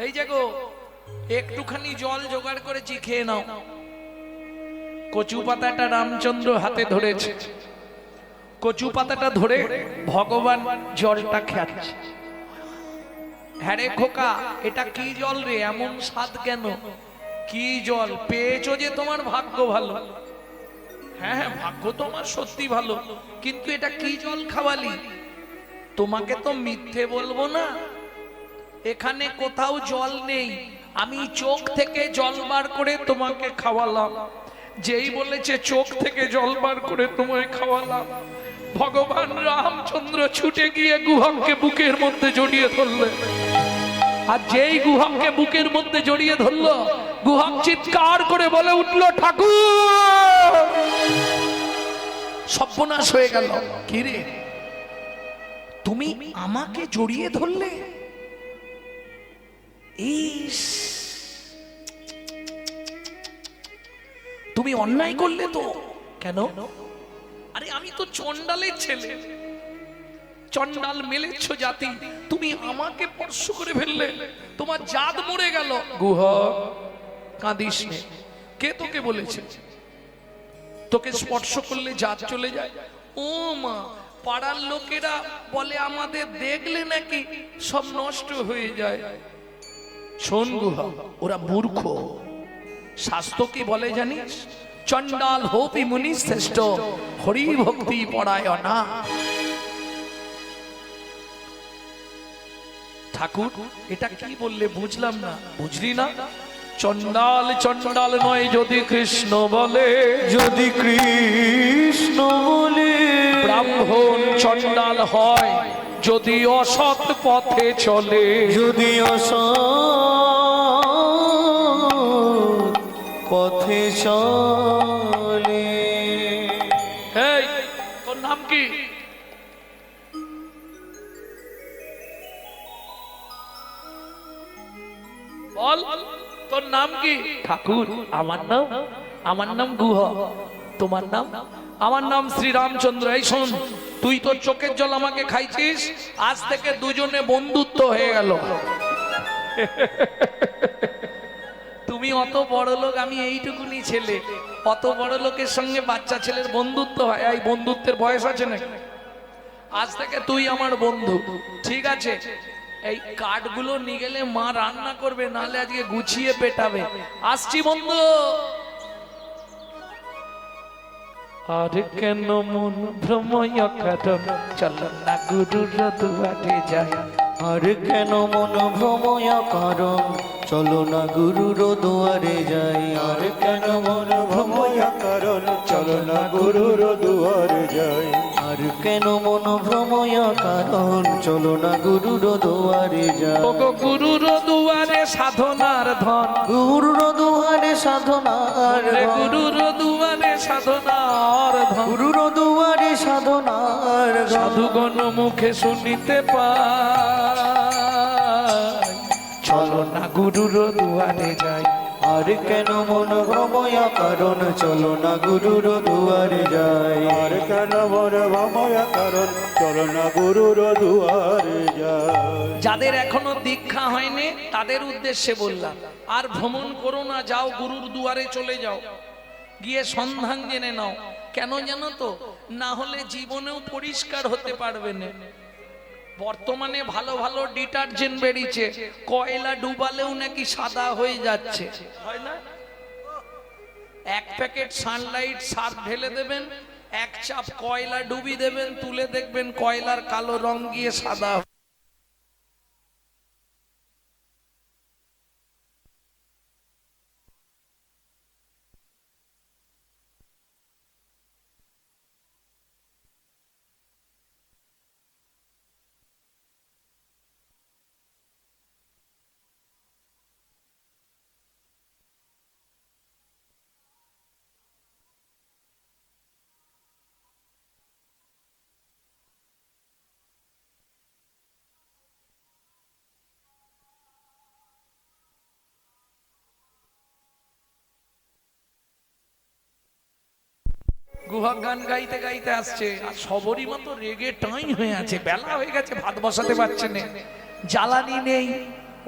এই যে গো একটুখানি জল জোগাড় করেছি, খেয়ে নাও। কচু পাতাটা রামচন্দ্র হাতে ধরেছে, কচু পাতাটা ধরে ভগবান জলটা খাচ্ছে। হ্যাঁ রে খোকা, এটা কি জল রে, এমন স্বাদ কেন? কি জল পেয়েছো যে তোমার ভাগ্য ভালো। হ্যাঁ হ্যাঁ, ভাগ্য তোমার সত্যি ভালো, কিন্তু এটা কি জল খাওয়ালি? তোমাকে তো মিথ্যে বলবো না, এখানে কোথাও জল নেই, আমি চোখ থেকে জল বার করে তোমাকে খাওয়ালাম। যেই বলেছে চোখ থেকে জল বার করে তোমায় খাওয়ালাম, ভগবান রামচন্দ্র ছুটে গিয়ে গুহকে বুকের মধ্যে জড়িয়ে ধরলেন। আর যেই গুহকে বুকের মধ্যে জড়িয়ে ধরলো, গুহক চিৎকার করে বলে উঠলো, ঠাকুর! সর্বনাশ হয়ে গেল। কি রে, তুমি আমাকে জড়িয়ে ধরলে? ইস, তুমি অন্যায় করলে তো। কেন? আরে আমি তো চন্ডালের ছেলে, চন্ডাল মেলেচ্ছ জাতি, তুমি আমাকে স্পর্শ করে ফেললে, তোমার জাত মরে গেল। গুহ, কাঁদিস নে। কে তোকে বলেছে তোকে স্পর্শ করলে জাত চলে যায়? ও মা, পাড়ার লোকেরা বলে আমাদের দেখলে নাকি সব নষ্ট হয়ে যায়। শোন গুহ, ওরা মূর্খ। শাস্ত্র কি বলে জানিস? চন্ডাল হোপি মুনি শ্রেষ্ঠ, হরি ভক্তি পরায়ণা। ঠাকুর এটা কি বললে বুঝলাম না। বুঝলি না? চন্ডাল চন্ডাল নয় যদি কৃষ্ণ বলে, যদি কৃষ্ণ বলে। ব্রাহ্মণ চন্ডাল হয় যদি অসৎ পথে চলে, যদি অসৎ পথে চলে। এই তোর নাম কি? বল, তোর নাম কি? ঠাকুর আমার নাম গুহ। তোমার নাম? আমার নাম শ্রী রামচন্দ্র। এই শোন, তুই তোর চোখের জল আমাকে খাইছিস, আজ থেকে দুজনে বন্ধুত্ব হয়ে গেল। তুমি অত বড় লোক, আমি এইটুকুনি ছেলে, অত বড় লোকের সঙ্গে বাচ্চা ছেলের বন্ধুত্ব হয়? এই বন্ধুত্বের বয়স আছে নাকি? আজ থেকে তুই আমার বন্ধু, ঠিক আছে? এই কাঠগুলো নিয়ে গেলে মা রান্না করবে, নাহলে আজকে গুছিয়ে পেটাবে। আসছি বন্ধু। আর কেন মন ভ্রময় কারণ, চলো না গুরুর দুয়ারে যাই। আর কেন মন ভ্রময় কারণ, চলো না গুরুর দুয়ারে যাই। আর কেন মন ভ্রময় কারণ, চলো না গুরুর দুয়ারে যাই। আর কেন মন ভ্রময় কারণ, চলো না গুরুর দুয়ারে যাই। ওগো গুরুর দুয়ারে সাধনার ধন, গুরুর দুয়ারে সাধনার ধন। গুরুর দুয়ারে সাধনার ধন, গুরুর দুয়ারে সাধনার ধন। সাধুগণ মুখে শুনিতে পাই, চলো না গুরুর দুয়ারে যাই। আর কেন মন ভ্রময় কারণ, চলো না গুরুর দুয়ারে যাই। আর কেন মন ভ্রময় কারণ, চলো না গুরুর দুয়ারে যাই। যাদের এখনো দীক্ষা হয়নি তাদের উদ্দেশ্যে বললাম, আর ভ্রমণ করো না, যাও গুরুর দুয়ারে চলে যাও, গিয়ে সন্ধান জেনে নাও। কেন জানো তো? না হলে জীবনেও পরিষ্কার হতে পারবে না। বর্তমানে ভালো ভালো ডিটারজেন্ট বেরিয়েছে, কয়লা ডুবালেও নাকি সাদা হয়ে যাচ্ছে, হয় না? এক প্যাকেট সানলাইট সার্ফ ঢেলে দেবেন, এক চাপ কয়লা ডুবি দেবেন, তুলে দেখবেন কয়লার কালো রং গিয়ে সাদা। গুহা গান গাইতে গাইতে আসছে, আর সবরই মতো রেগে টাই হয়ে আছে। বেলা হয়ে গেছে, ভাত বসাতে পারছে না, জ্বালানি নেই,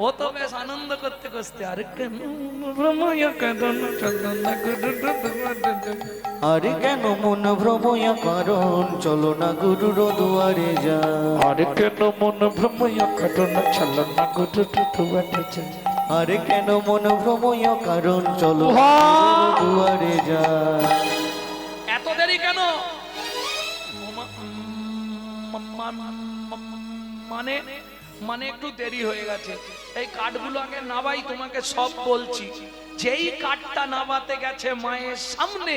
ও তো বেশ আনন্দ করতে করতে আর কেন ভ্রময় কাঁদন চন্দন না আর কেন মন ভ্রময় কারণ চলো না গুরুর দুয়ারে যাই আর কেন মন ভ্রময় কাঁদন চন্দন না আর কেন মন ভ্রময় কারণ চলো না গুরুর দুয়ারে যাই এত দেরি কেন? মানে মানে একটু দেরি হয়ে গেছে। এই কাঠগুলো আগে নাবাই, তোমাকে সব বলছি। যেই কাঠটা নাবাতে গেছে মায়ের সামনে,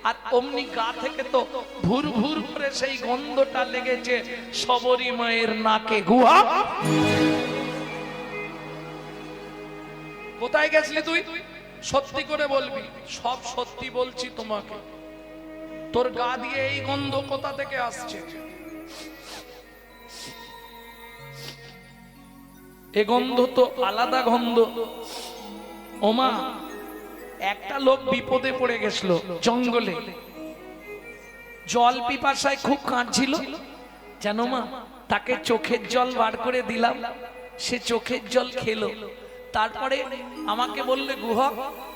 আর অমনি গা থেকে তো ভুর ভুর করে সেই গন্ধটা লেগেছে সবরী মায়ের নাকে। গুহা, কোথায় গেছিলি তুই? সত্যি করে বলবি। সব সত্যি বলছি তোমাকে। তোর গা দিয়ে এই গন্ধ কোথা থেকে আসছে? এ গন্ধ তো আলাদা গন্ধ। ওমা, একটা লোক বিপদে পড়ে গেছিল জঙ্গলে, জল পিপাসায় খুব কাঁদছিল। জানো মা, তাকে চোখের জল বার করে দিলাম, সে চোখের জল খেলো। তারপরে আমাকে বললে, গুহা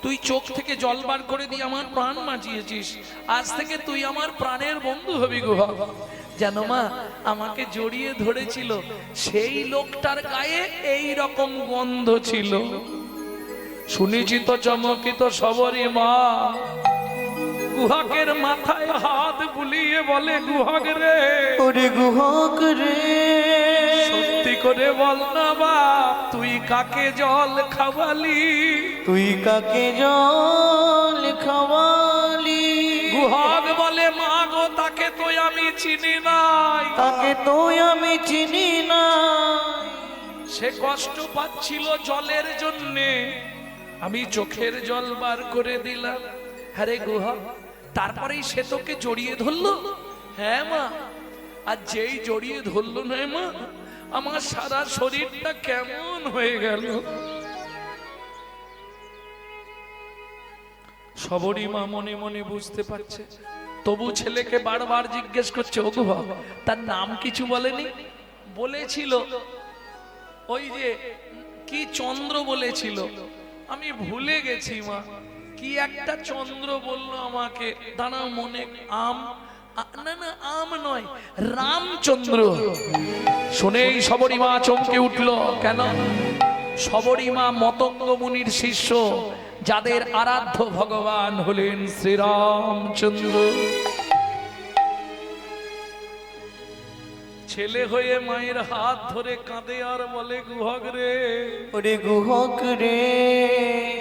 তুই চোখ থেকে জল বার করে দিয়ে আমার প্রাণ বাঁচিয়েছিস, আজ থেকে তুই আমার প্রাণের বন্ধু হবি গুহা। জানো মা, আমাকে জড়িয়ে ধরেছিল, সেই লোকটার গায়ে এই রকম গন্ধ ছিল। শুনেছি তো চমকিত সবরী মা গুহাকের মাথায় হাত বুলিয়ে বলে, গুহাক রে, ওরে গুহক রে, সত্যি করে বল না বাপ, তুই কাকে জল খাওয়ালি? তুই কাকে জল খাওয়ালি? গুহাক বলে, মা গো, তাকে তো আমি চিনি নাই, তাকে তো আমি চিনি না। সে কষ্ট পাচ্ছিল জলের জন্যে, আমি চোখের জল বার করে দিলাম। হ্যাঁ গুহা, তারপরেই সে তোকে জড়িয়ে ধরলো? হ্যাঁ মা, আর যেই জড়িয়ে ধরলো না মা, আমার সারা শরীরটা কেমন হয়ে গেল। সবরী মা মনে মনে বুঝতে পারছে, তবু ছেলেকে বারবার জিজ্ঞেস করছে, ও গুহা তার নাম কিছু বলেনি? বলেছিল ওই যে কি চন্দ্র বলেছিল, আমি ভুলে গেছি মা, কি একটা চন্দ্র বললো আমাকে, দাঁড়াও মনে, না না আম নয়, রামচন্দ্র। শুনেই সবরী মা চমকে উঠল। কেন? সবরী মা মতঙ্গ মুনির শিষ্য, যাদের আরাধ্য ভগবান হলেন শ্রীরামচন্দ্র। ছেলে হয়ে মায়ের হাত ধরে কাঁদে আর বলে, গুহক রে, ওরে গুহক রে,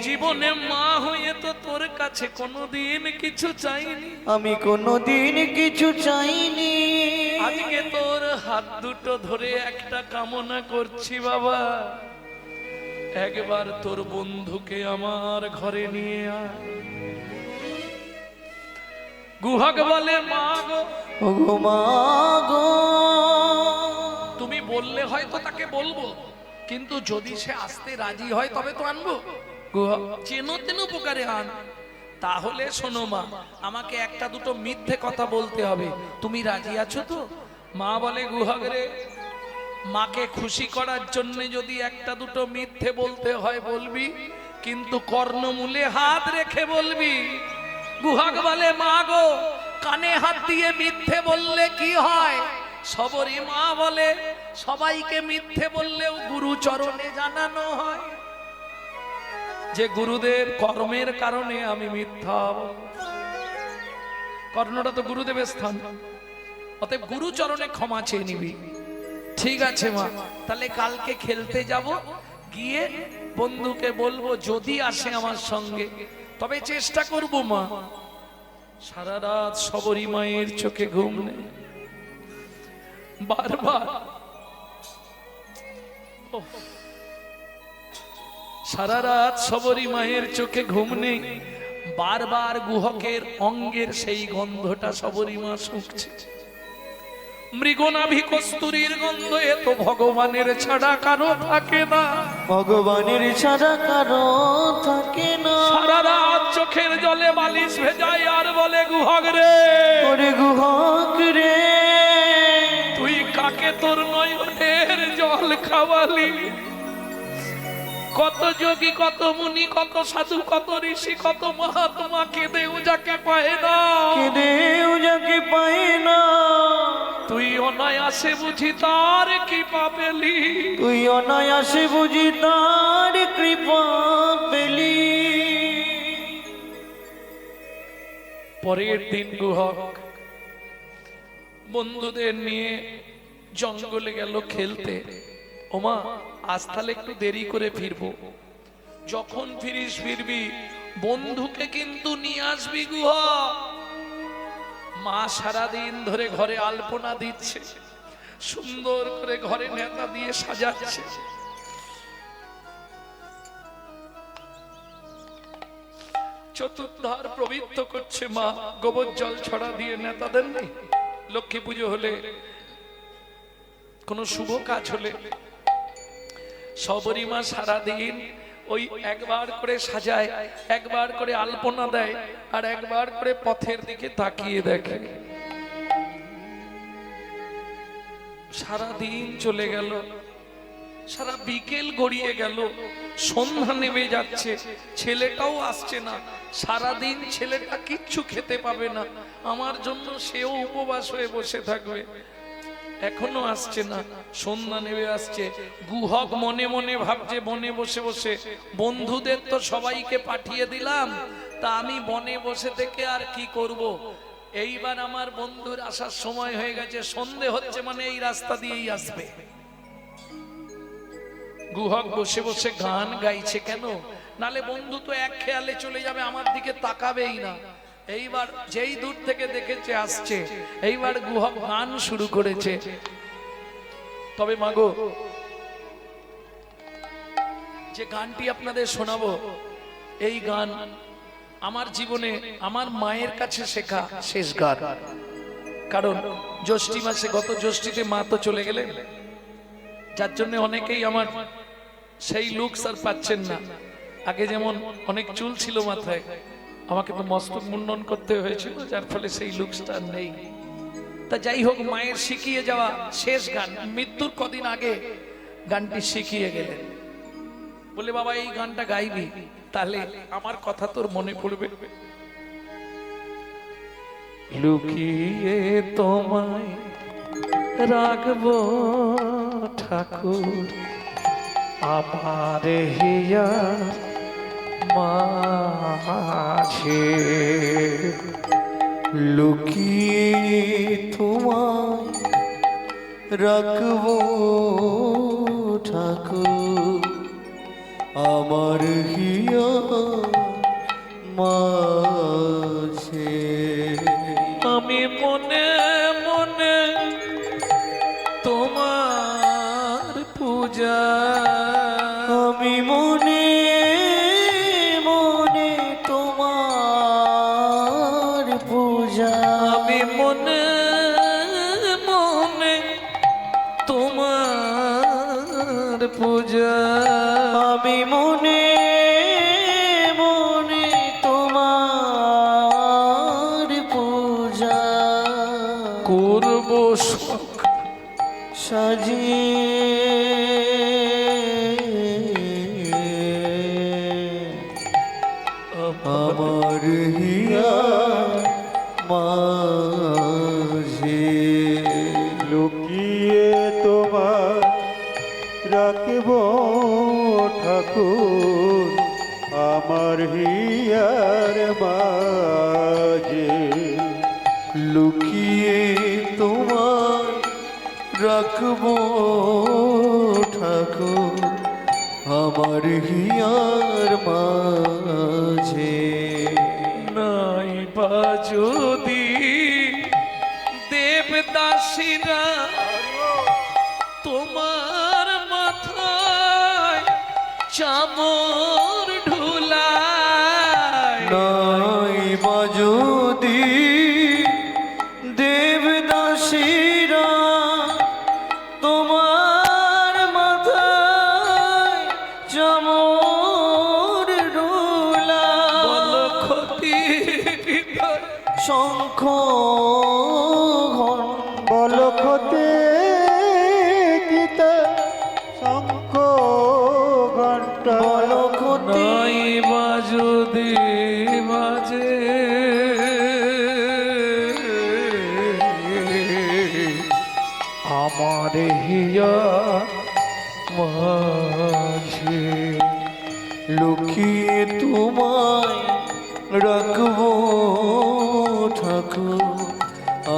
জীবনে মা হয়ে তো তোর কাছে কোনোদিন কিছু চাইনি, আমি কোনোদিন কিছু চাইনি। আজকে তোর হাত দুটো ধরে একটা কামনা করছি বাবা, একবার তোর বন্ধুকে আমার ঘরে নিয়ে আয়। গুহক বলে, মা গো, ওগো মা গো, তুমি বললে হয়তো তাকে বলবো, কিন্তু যদি সে আসতে রাজি হয় তবে তো আনবো। গুহা, চেনো তেন উপকারে আন। তাহলে শোনো মা, আমাকে একটা দুটো মিথ্যে কথা বলতে হবে, তুমি রাজি আছো তো? মা বলে, গুহক রে, মাকে খুশি করার জন্য যদি একটা দুটো মিথ্যে বলতে হয় বলবি, কিন্তু কর্ণমূলে হাত রেখে বলবি। গুহক বলে, মা গো, কানে হাত দিয়ে মিথ্যে বললে কি হয়? সবরী মা বলে, সবাইকে মিথ্যে বললেও গুরু চরণে জানানো হয় যে গুরুদেব কর্মের কারণে আমি মিথ্যা বলি। কর্ণটা তো গুরুদেবের স্থান, অতএব গুরু চরণে ক্ষমা চেয়ে নিবি। ঠিক আছে মা, তাহলে কালকে খেলতে যাব, গিয়ে বন্ধুকে বলবো যদি আসে আমার সঙ্গে, তবে চেষ্টা করব মা। সারা রাত সবরী মায়ের চোখে ঘুম নেই, বারবার সারা রাত সবরী মায়ের চোখে ঘুম নেই, বারবার গুহকের অঙ্গের সেই গন্ধটা সবরী মা শুঁকছে। মৃগনাভি কস্তুরীর গন্ধ, এ তো ভগবানের ছাড়া কারো থাকে না, ভগবানের ছাড়া কারো থাকে না। সারা রাত চোখের জলে বালিশ ভেজায় আর বলে, গুহক রে, ওরে গুহক রে, তুই কাকে তোর নয়নের জল খাওয়ালি? কত যোগী, কত মুনি, কত সাধু, কত ঋষি, কত মহাত্মা কেঁদেও যাকে পায় না, কেঁদেও যাকে পায় না। তুই অনায়াসে বুঝি তার কৃপা পেলি, তুই অনায়াসে বুঝি তার কৃপা পেলি। পরের দিন গুহক বন্ধুদের নিয়ে জঙ্গলে গেল খেলতে। ওমা, আজ তাহলে একটু দেরি করে ফিরবো। যখন ফিরিস ফিরবি, বন্ধুকে কিন্তু নিয়ে আসবি গুহা। মা সারাদিন ধরে ঘরে আলপনা দিচ্ছে, সুন্দর করে ঘরে নেতা দিয়ে সাজাচ্ছে। চতুর্ধার প্রবৃত্ত করছে মা, গোবর জল ছড়া দিয়ে নেতাদের নেই। লক্ষ্মী পুজো হলে, কোন শুভ কাজ হলে সবরী মা সারাদিন ওই একবার করে সাজায়, একবার করে আলপনা দেয়, আর একবার করে পথের দিকে তাকিয়ে দেখে। সারাদিন চলে গেল, সারা বিকেল গড়িয়ে গেল, সন্ধ্যা নেমে যাচ্ছে, ছেলেটাও আসছে না। সারাদিন ছেলেটা কিচ্ছু খেতে পাবে না, আমার জন্য সেও উপবাস হয়ে বসে থাকবে। এখনো আসছে না, সন্ধ্যা নেমে আসছে। গুহক মনে মনে ভাবছে, বনে বসে বসে বন্ধুদের তো সবাইকে পাঠিয়ে দিলাম, তা আমি বনে বসে থেকে আর কি করব। এইবার আমার বন্ধুর আসার সময় হয়ে গেছে, সন্ধে হচ্ছে মানে এই রাস্তা দিয়েই আসবে। গুহক বসে বসে গান গাইছে। কেন? নালে বন্ধু তো এক খেয়ালে চলে যাবে, আমার দিকে তাকাবেই না। এইবার যেই দূর থেকে দেখেছে আসছে, এইবার গুহক গান শুরু করেছে। তবে মাগো, যে গানটি আপনাদের শোনাবো, এই গান আমার জীবনে আমার মায়ের কাছে শেখা শেষ গান। কারণ জ্যৈষ্ঠী মাসে, গত জ্যৈষ্ঠীতে মা তো চলে গেলেন, যার জন্য অনেকেই আমার সেই লুকস আর পাচ্ছেন না। আগে যেমন অনেক চুল ছিল মাথায়, আমাকে তো মস্তক মুন্ডন করতে হয়েছিল, যার ফলে সেই লুকসটা নেই। তা যাই হোক, মায়ের শিখিয়ে যাওয়া শেষ গান, মৃত্যুর কদিন আগে গানটি শিখিয়ে গেলেন। বলে, বাবা এই গানটা গাইবি, তাহলে আমার কথা তোর মনে পড়বে। লুকিয়ে তোমায় রাখবো ঠাকুর আমার হিয়া মাঝে, লুকিয়ে তোমায় রাখবো ঠাকুর আমার হিয়া মাঝে। আমি মনে মনে তোমার পূজা, আমি মনে মনে তোমার পূজা, আমি মনে মনে তোমার পূজা, আমি মনে মনে তোমার পূজা করব শখ সাজিয়ে আমার হিয়া মাঝে। লুকিয়ে তোমার রাখব ঠাকুর আমার হিয়ার মাঝে, লুকিয়ে তোমার রাখবো ঠাকুর আমার হিয়ার মাঝে। নাই বা যদি দেবদাসীরা তোমার মাথায় চামর ঢুলায়, নাই বা যদি দেবদাসীরা তোমার মাথায় চামর ঢুলায়, বল ক্ষতি শঙ্খ বল ক্ষতে গীতা শঙ্খ ঘণ্টা কলক্ষতি নাই বা যদি বাজে আমার হিয়া মাঝে, লুকিয়ে তোমায় রাখবো ঠাকুর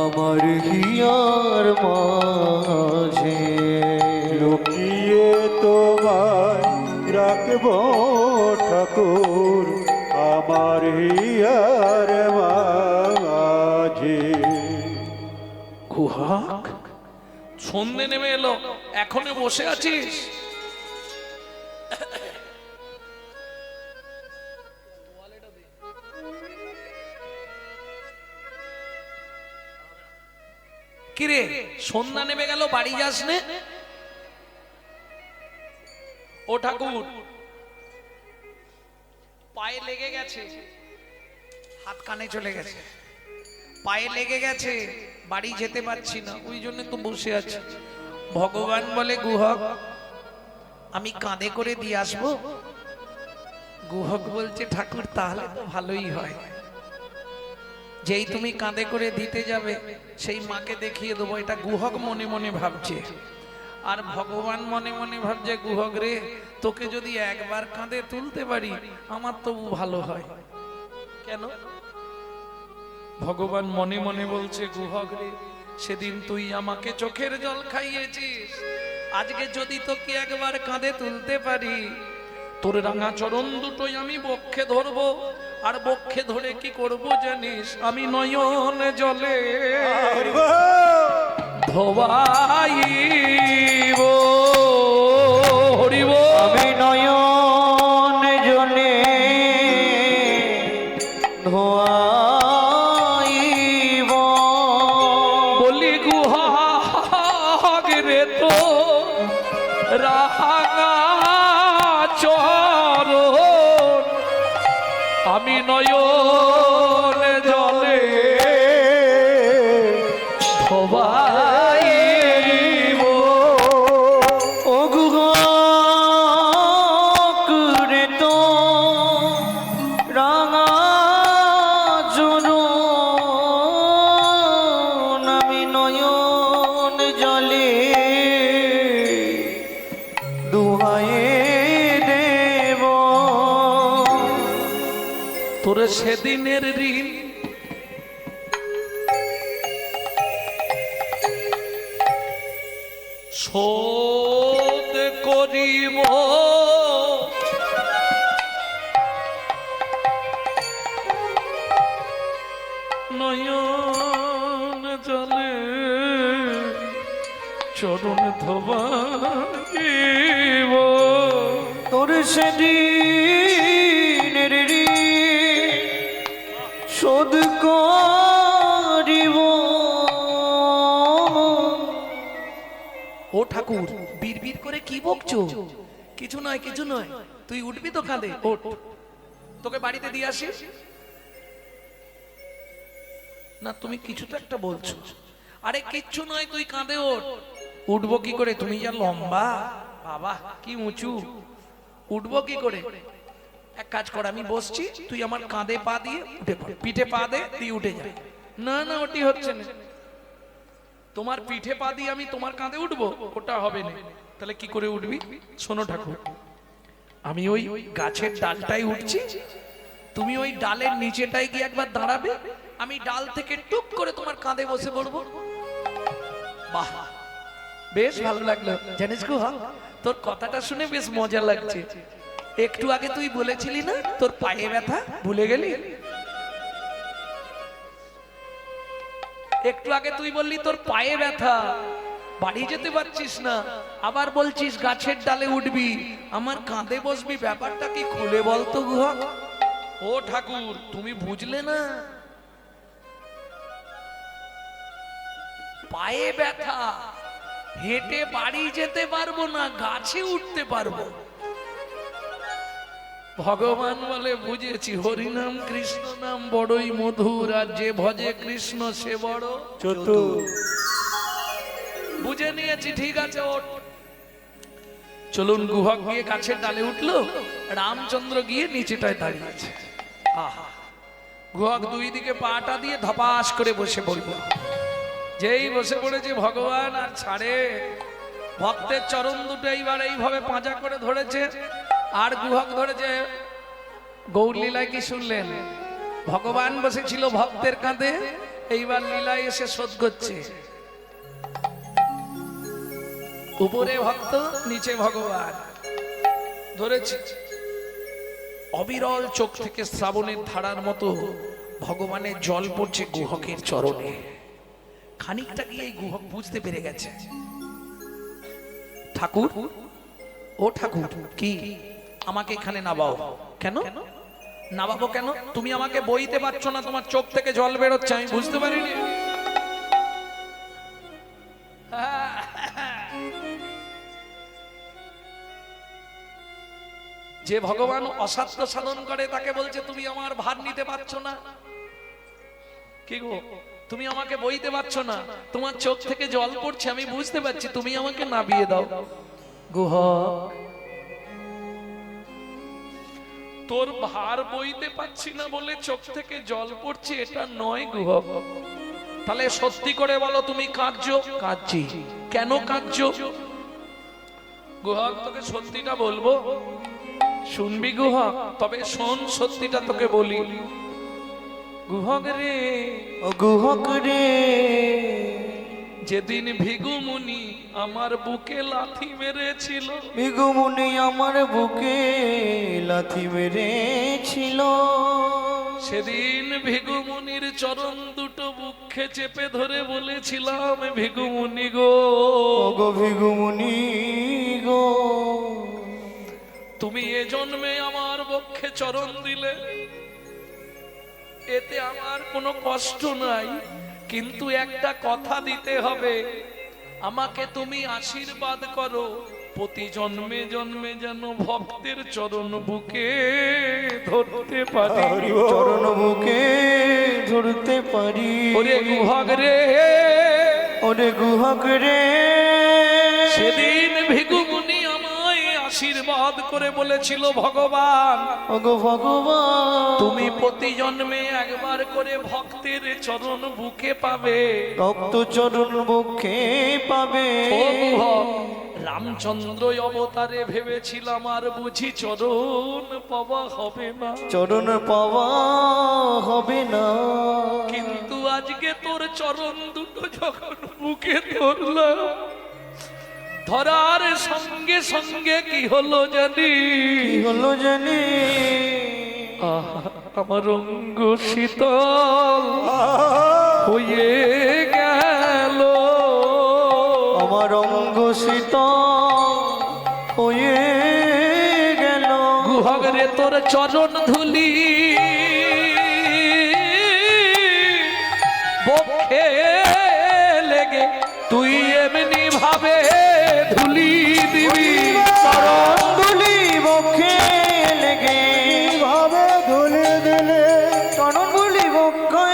আমার হিয়ার মাঝে। লুকিয়ে তোমায় রাখবো ঠাকুর আমার হিয়ার মাঝে। কুহক সন্ধে নেমে এলো, এখনো বসে আছিস? কিরে সন্ধ্যা নেমে গেল, বাড়ি যাস নে? ও ঠাকুর, পায়ে লেগে গেছে, হাত কানে চলে গেছে, পায়ে লেগে গেছে, বাড়ি যেতে পারছি না, ওই জন্য তো বসে আছি। ভগবান বলে গুহক আমি কাঁধে করে দিয়ে আসবো? গুহক বলছে ঠাকুর তাহলে তো ভালোই হয়, যেই তুমি কাঁধে করে দিতে যাবে সেই মাকে দেখিয়ে দেবো। এটা গুহক মনে মনে ভাবছে, আর ভগবান মনে মনে ভাবছে গুহক রে তোকে যদি একবার কাঁধে তুলতে পারি আমার তবু ভালো হয়। কেন? ভগবান মনে মনে বলছে গুহক রে সেদিন তুই আমাকে চোখের জল খাইয়েছিস, আজকে যদি তোকে একবার কাঁধে তুলতে পারি তোর রাঙা চরণ দুটোই আমি বক্ষে ধরবো, আর বক্ষে ধরে কি করব জানিস? আমি নয়ন জলে ধোবাইব, হরিব আমি নয়ন জলে ধোয়াইব। বলি গুহক রে তো রাঙা চরণ আমি নয়ন জলে ধোবাইব। ও গুহক রে তো রাঙা চরণ আমি নয়ন জলে দুহায়ে দেব। তোর সেদিনের ঋণ শোধ করিব, নয়ন জলে চরণ ধোবাইব। তোর সেদিনের ঋণ শোধ করিব। ও ঠাকুর বিড়বিড় করে কি বকছো? কিছু নয় কিছু নয়, তুই উঠবি তো কাঁধে, ওঠ, তোকে বাড়িতে দিয়ে আসি না। তুমি কিছু তো একটা বলছো। আরে কিচ্ছু নয়, তুই কাঁধে ওঠ। উঠবো কি করে? তুমি যা লম্বা, বাবা কি উঁচু, উঠবো কি করে? এক কাজ কর, আমি বসছি, তুই আমার কাঁধে পা দিয়ে উঠে পড়, পিঠে পা দে তুই উঠে যা। না না ওটি হচ্ছে না, তোমার পিঠে পা দিয়ে আমি তোমার কাঁধে উঠবো, ওটা হবে না। তাহলে কি করে উঠবি? শোনো ঠাকুর, আমি ওই গাছের ডালটাই উঠছি, তুমি ওই ডালের নিচেটায় গিয়ে একবার দাঁড়াবে, আমি ডাল থেকে টুক করে তোমার কাঁধে বসে পড়বো। বাহ বেশ ভালো লাগলো। জানিস গো, তোর কথাটা শুনে বেশ মজা লাগছে। একটু আগে তুই বলেছিলি না তোর পায়ে ব্যথা, ভুলে গেলি? একটু আগে তুই বললি তোর পায়ে ব্যথা, বাড়ি যেতে পারছিস না, আবার বলছিস গাছের ডালে উঠবি, আমার কাঁধে বসবি, ব্যাপারটা কি খুলে বলতো গুহা? ও ঠাকুর তুমি বুঝলে না, পায়ে ব্যথা, হেঁটে বাড়ি যেতে পারবো না, গাছে উঠতে পারবো। ভগবান বলে বুঝেছি, হরিনাম কৃষ্ণ নাম বড়ই মধুর, আর যে ভজে কৃষ্ণ সে বড় চতুর। বুঝে নিয়েছি, ঠিক আছে ওঠ। চলুন গুহক গিয়ে গাছের ডালে উঠলো, রামচন্দ্র গিয়ে নিচেটায় দাঁড়িয়েছে। আহা, গুহক দুই দিকে পাটা দিয়ে ধপাস করে বসে পড়ল। যেই বসে পড়েছে ভগবান আর ছাড়ে, ভক্তের চরণ দুটো এইবার এইভাবে পাঁজা করে ধরেছে, আর গুহক ধরেছে। গৌর লীলায় কি শুনলেন? ভগবান বসেছিল ভক্তের কাঁধে, এইবার লীলায় এসে শোধ করছে। উপরে ভক্ত, নিচে ভগবান ধরেছে। অবিরল চোখ থেকে শ্রাবণের ধারার মতো ভগবানের জল পড়ছে গুহকের চরণে। খানিকটা গিয়ে এই গুহক বুঝতে পেরে গেছে, ঠাকুর, ও ঠাকুর, কি আমাকে এখানে নামাও? কেন নামাবো কেন? তুমি আমাকে বইতে পারছো না, তোমার চোখ থেকে জল বেরোচ্ছে, আমি বুঝতে পারিনি। যে ভগবান অসাধ্য সাধন করে তাকে বলছে তুমি আমার ভার নিতে পারছো না। কি গো, তুমি আমাকে বইতে পারছো না, তোমার চোখ থেকে জল পড়ছে, আমি বুঝতে পারছি, তুমি আমাকে নামিয়ে দাও। গুহক, তোর ভার বইতে পারছি না বলে চোখ থেকে জল পড়ছে, এটা নয় গুহক। তাহলে সত্যি করে বলো, তুমি কাঁদছো? কাঁদছি। কেন কাঁদছো? গুহক, তোকে সত্যিটা বলবো, শুনবি গুহক? তবে শোন, সত্যিটা তোকে বলি। গুহক রে, ও গুহক রে, যেদিন ভিগু মুনি আমার বুকে লাথি মেরেছিল, ভিগুমুনি আমার বুকে লাথি মেরেছিল, সেদিন ভিগু মুনির চরণ দুটো বুকে চেপে ধরে বলেছিলাম, ভিগু মুনি গো, ও গো ভিগুমুনি গো, তুমি এ জন্মে আমার বক্ষে চরণ দিলে, এতে আমার কোনো কষ্ট নাই, কিন্তু একটা কথা দিতে হবে, আমাকে তুমি আশীর্বাদ করো, প্রতি জন্মে জন্মে যেন ভক্তের চরণ বুকে ধরতে পারি। চরণ বুকে ধরতে পারি। ওরে গুহক রে, ওরে গুহক রে, সেদিন ভিগু মুনি আমায় আশীর্বাদ করে বলেছিল, ভগবান, ওগো ভগবান, তুমি প্রতি জন্মে একবার করে ভক্তের চরণ বুকে পাবে, রক্ত চরণ বুকে পাবে। ও গুহক, রামচন্দ্র অবতারে ভেবেছিলাম আর বুঝি চরণ পাওয়া হবে না, চরণ পাওয়া হবে না, কিন্তু আজকে তোর চরণ দুটো যখন বুকে ধরলাম, ধরার সঙ্গে সঙ্গে কি হলো জানি? কি হলো জানি? আমার অঙ্গ শীতল হয়ে গেল, আমার অঙ্গ শীতল হয়ে গেল। গুহক রে, তোর চরণ ধুলি বক্ষে লেগে তুই এমনি ভাবে ধুলি দিবি, চরণ ধুলি বক্ষে লেগে ভাবে ধুলে দিলে, চরণ ধুলি বক্ষে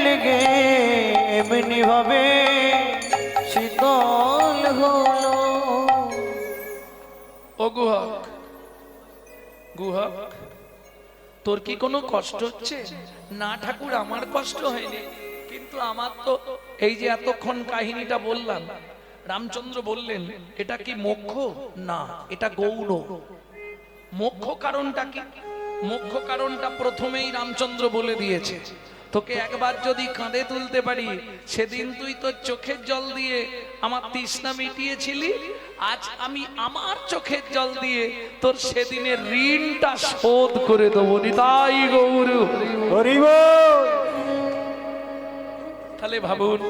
লেগে এমনি ভাবে শীতল হলো। ও গুহক, গুহক, তোর কি কোনো কষ্ট হচ্ছে? না ঠাকুর, আমার কষ্ট হয়নি, কিন্তু আমার তো এই যে এতক্ষণ কাহিনীটা বললাম, রামচন্দ্র বললেন এটা কি মোক্ষ? না, এটা গৌণ। মোক্ষ কারণটা কি? মোক্ষ কারণটা প্রথমেই রামচন্দ্র বলে দিয়েছে, তোকে একবার যদি কাঁধে তুলতে পারি, সেদিন তুই তোর চোখের জল দিয়ে আমার তৃষ্ণা মিটিয়েছিলি, আজ আমি আমার চোখের জল দিয়ে তোর সেদিনের ঋণটা শোধ করে দেবো। তাই গৌর হরি বল। তাহলে ভাবুন,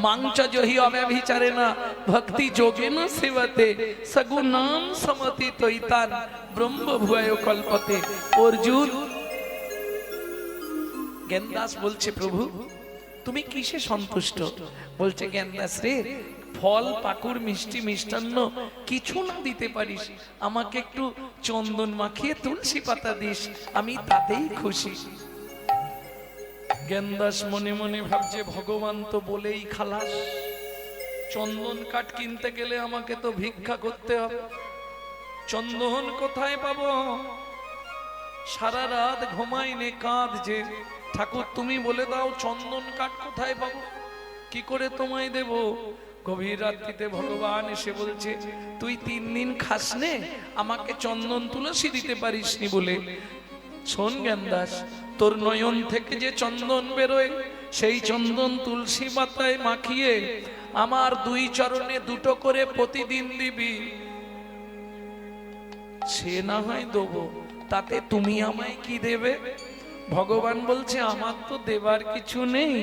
মাংচ জহি অব্যভিচারে না ভক্তি যোগে না সেবতে সগুনাম সমতি তৈতান ব্রহ্ম ভুয়ায় কল্পতে। অর্জুন, জ্ঞানদাস বলছে, প্রভু তুমি কিসে সন্তুষ্ট? বলছে, জ্ঞানদাস রে, ফল পাকুড় মিষ্টি মিষ্টান্ন কিছু না দিতে পারিস, আমাকে একটু চন্দন মাখিয়ে তুলসী পাতা দিস, আমি তাতেই খুশি। জ্ঞানদাস মনে মনে ভাবছে, ভগবান তো বলেই খালাস, চন্দন কাঠ কিনতে গেলে আমাকে তো ভিক্ষা করতে হবে, চন্দন কোথায় পাবো? সারা রাত ঘুমাইনে কাঁদছে, ঠাকুর তুমি বলে দাও চন্দন কাঠ কোথায় পাবো, কি করে তোমায় দেব? গভীর রাত্রিতে ভগবান এসে বলছে, তুই 3 দিন খাসনে, আমাকে চন্দন তুলসী দিতে পারিসনি বলে। শোন জ্ঞানদাস, তোর নয়ন থেকে যে চন্দন বেরোয়, সেই চন্দন তুলসী পাতায় মাখিয়ে আমার 2 চরণে 2টো করে প্রতিদিন দিবি, সে না হয় দেবো, তাতে তুমি আমায় কি দেবে? ভগবান বলছে, আমার তো দেবার কিছু নেই,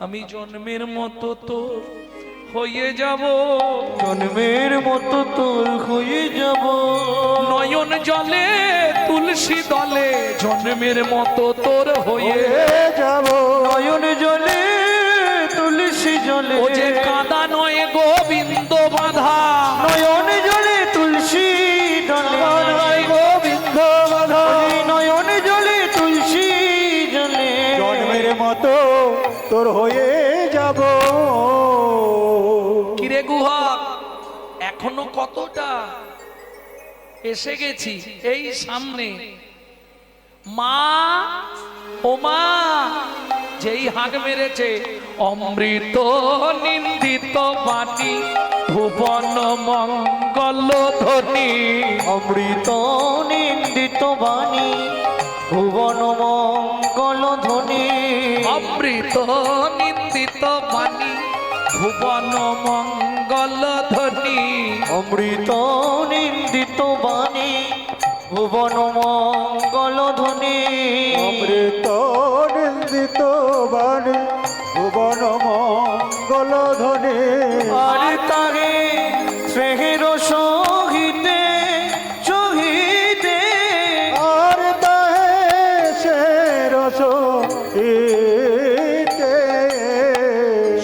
আমি জন্মের মতো তো হয়ে যাব, জন্মের মতো তোর হয়ে যাব, নয়ন জলে তুলসী দলে জন্মের মতো তোর হয়ে যাব নয়ন জলে তুলসী জলে, ও যে কাদা নয় গোবিন্দ বাধা, নয়ন জলে তুলসী জলে, গোবিন্দ বাধা নয়ন জলে তুলসী জলে, জন্মের মতো তোর হয়ে যাব। কিরে গুহক, এখনো কতটা? এসে গেছি এই সামনে। মা, ও মা, যেই হাঁক মেরেছে, অমৃত নিন্দিত বাণী ভুবন মঙ্গল ধ্বনি, অমৃত নিন্দিত বাণী ভুবন মঙ্গল ধ্বনি, অমৃত নিন্দিত বাণী ভুবন মঙ্গল ধ্বনি, অমৃত নিন্দিত বাণী ভুবন মঙ্গল ধ্বনি, অমৃত নিন্দিত বাণী ভুবন মঙ্গল ধ্বনি, আর তারে স্নেহের সহিতে সহিতে, আর তাহে সে রস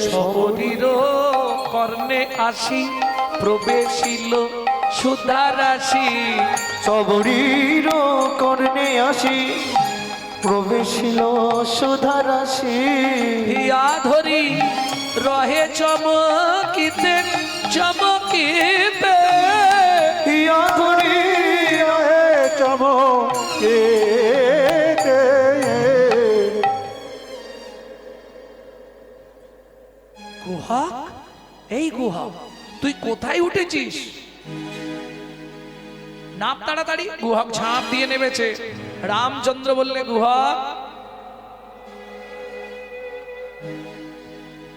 শবরীর কর্ণে আসি প্রবেশিল সুধারাশি, সবরীর কর্ণে আসি প্রবেশিল সুধারাশি, হিয়া ধরি রহে চমকিতে চমকিতে, হিয়া ধরি চমকে গুহা, এই গুহা তুই কোথায় উঠেছিস? নাপ তাড়াতাড়ি। গুহক ঝাঁপ দিয়ে নেমেছে। রামচন্দ্র বললে, গুহক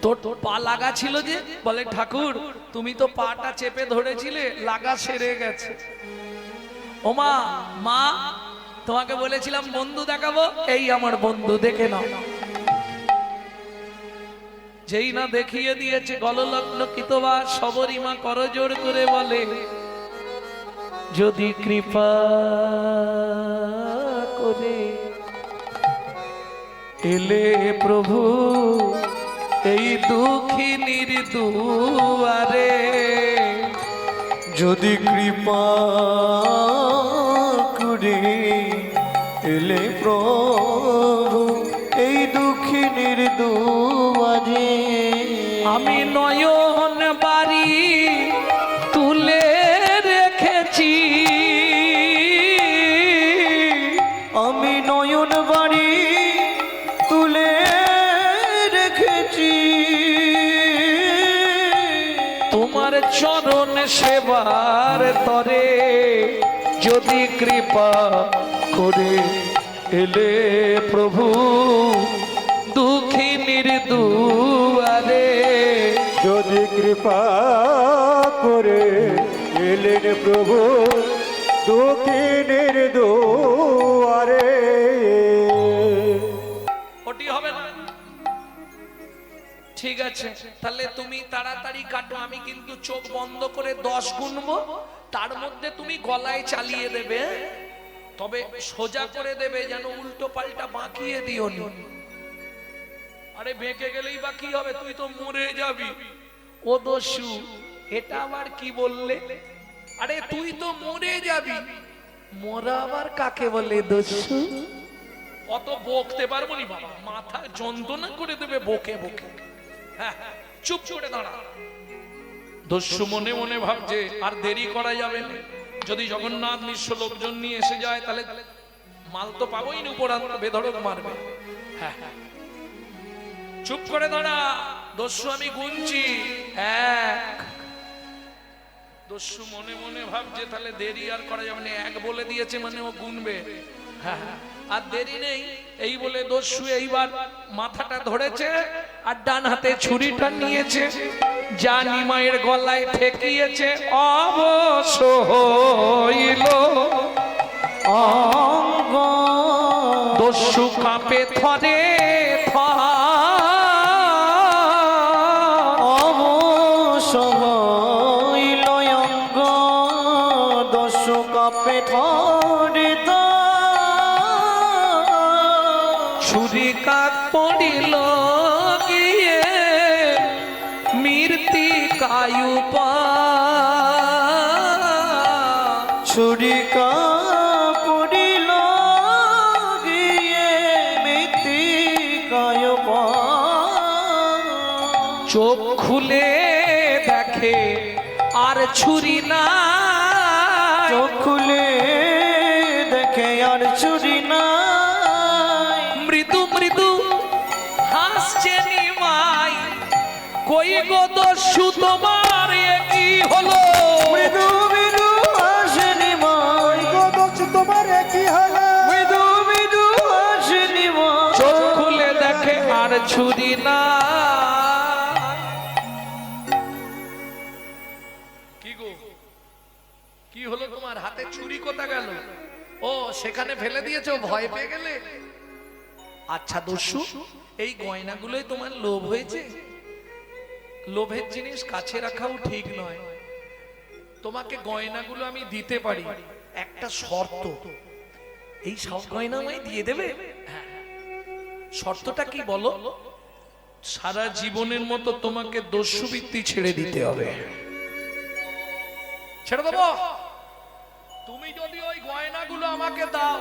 তোর পা লাগা ছিল যে? বলে, ঠাকুর তুমি তো পাটা চেপে ধরেছিলে, লাগা সেরে গেছে। ওমা, মা তোমাকে বলেছিলাম বন্ধু দেখাবো, এই আমার বন্ধু, দেখে নাও। যেই না দেখিয়ে দিয়েছে গললগ্ন কিতবা সবরীমা করজোড় করে বলে, যদি কৃপা করে এলে প্রভু এই দুঃখিনীর দুয়ারে, যদি কৃপা করে এলে প্রভু এই দুঃখিনীর দুয়ারে, আমি নয়ন বাড়ি তুলে রেখেছি, আমি নয়ন বাড়ি তুলে রেখেছি, তোমার চরণ সেবার তরে যদি কৃপা করে এলে প্রভু দুঃখিনীর দুয়ারে, যদি কৃপা করে এলেন প্রভু দুঃখিনীর দুয়ারে। ওটি হবে না? ঠিক আছে, তাহলে তুমি তাড়াতাড়ি কাটো, আমি কিন্তু চোখ বন্ধ করে 10 গুনবো, তার মধ্যে তুমি গলায় চালিয়ে দেবে, তবে সোজা করে দেবে, যেন উল্টো পাল্টা বাঁকিয়ে দিও নি। আরে বেঁকে গেলেই বা কি হবে, তুই তো মরে যাবি। ও দস্যু, এটা আবার কি বললে? আরে তুই তো মরে যাবি, মরা আবার কাকে বলে দস্যু? অত বকতে পারবো নি বাবা, মাথা যন্ত্রণা করে দেবে বকে বকে। হ্যাঁ, চুপ করে দাঁড়া। দস্যু মনে মনে ভাবছে আর দেরি করা যাবে না, যদি জগন্নাথ নিঃস্ব লোকজন নিয়ে এসে যায় তাহলে মাল তো পাবোই না, উপরান্ত বেধড়ক মারবে। হ্যাঁ, চুপ করে দাঁড়া, দস্যু আমি গুনছি। এক। দস্যু মনে মনে ভাবছে তাহলে দেরি আর করা যাবে না, এক বলে দিয়েছে মানে ও গুনবে। হ্যাঁ, আর দেরি নেই। এই বলে দস্যু এইবার মাথাটা ধরেছে আর ডান হাতে ছুরিটা নিয়েছে, যা নিমাইয়ের গলায় ঠেকিয়েছে অবশ হইল অঙ্গ। দস্যু কাঁপে থরে থর, অবশ হইল অঙ্গ। দস্যু কাঁপে থরে ছুরি কাত পড়িল গিয়ে মৃত্তিকায়ুপা, ছুরিকা পড়িল গিয়ে মৃত্তিকায় পা। চোখ খুলে দেখে আর ছুরি না, চোখ খুলে দেখে আর ছুরি নাই। মৃদু মৃদু হাসছে নিমাই, কই গো দস্যু তোমার এ কি হলো? মৃদু মৃদু হাসেনি মাই, তোমার কি হলো? মৃদু মৃদু হাসেনি মাই। চোখ খুলে দেখে আর ছুরি না। কি গো, কি হলো তোমার? হাতে ছুরি কোথা গেল? ও সেখানে ফেলে দিয়েছো, ভয় পেয়ে গেলে? আচ্ছা দস্যু, এই গয়নাগুলোই তোমার লোভ হয়েছে? লোভের জিনিস কাছে রাখাও ঠিক নয়। তোমাকে গয়নাগুলো আমি দিতে পারি, একটা শর্ত। এই সব গয়না আমায় দিয়ে দেবে? হ্যাঁ। শর্তটা কি বলো? সারা জীবনের মতো তোমাকে দস্যুবৃত্তি ছেড়ে দিতে হবে। ছেড়ে দেবো? তুমি যদি ওই গয়নাগুলো আমাকে দাও,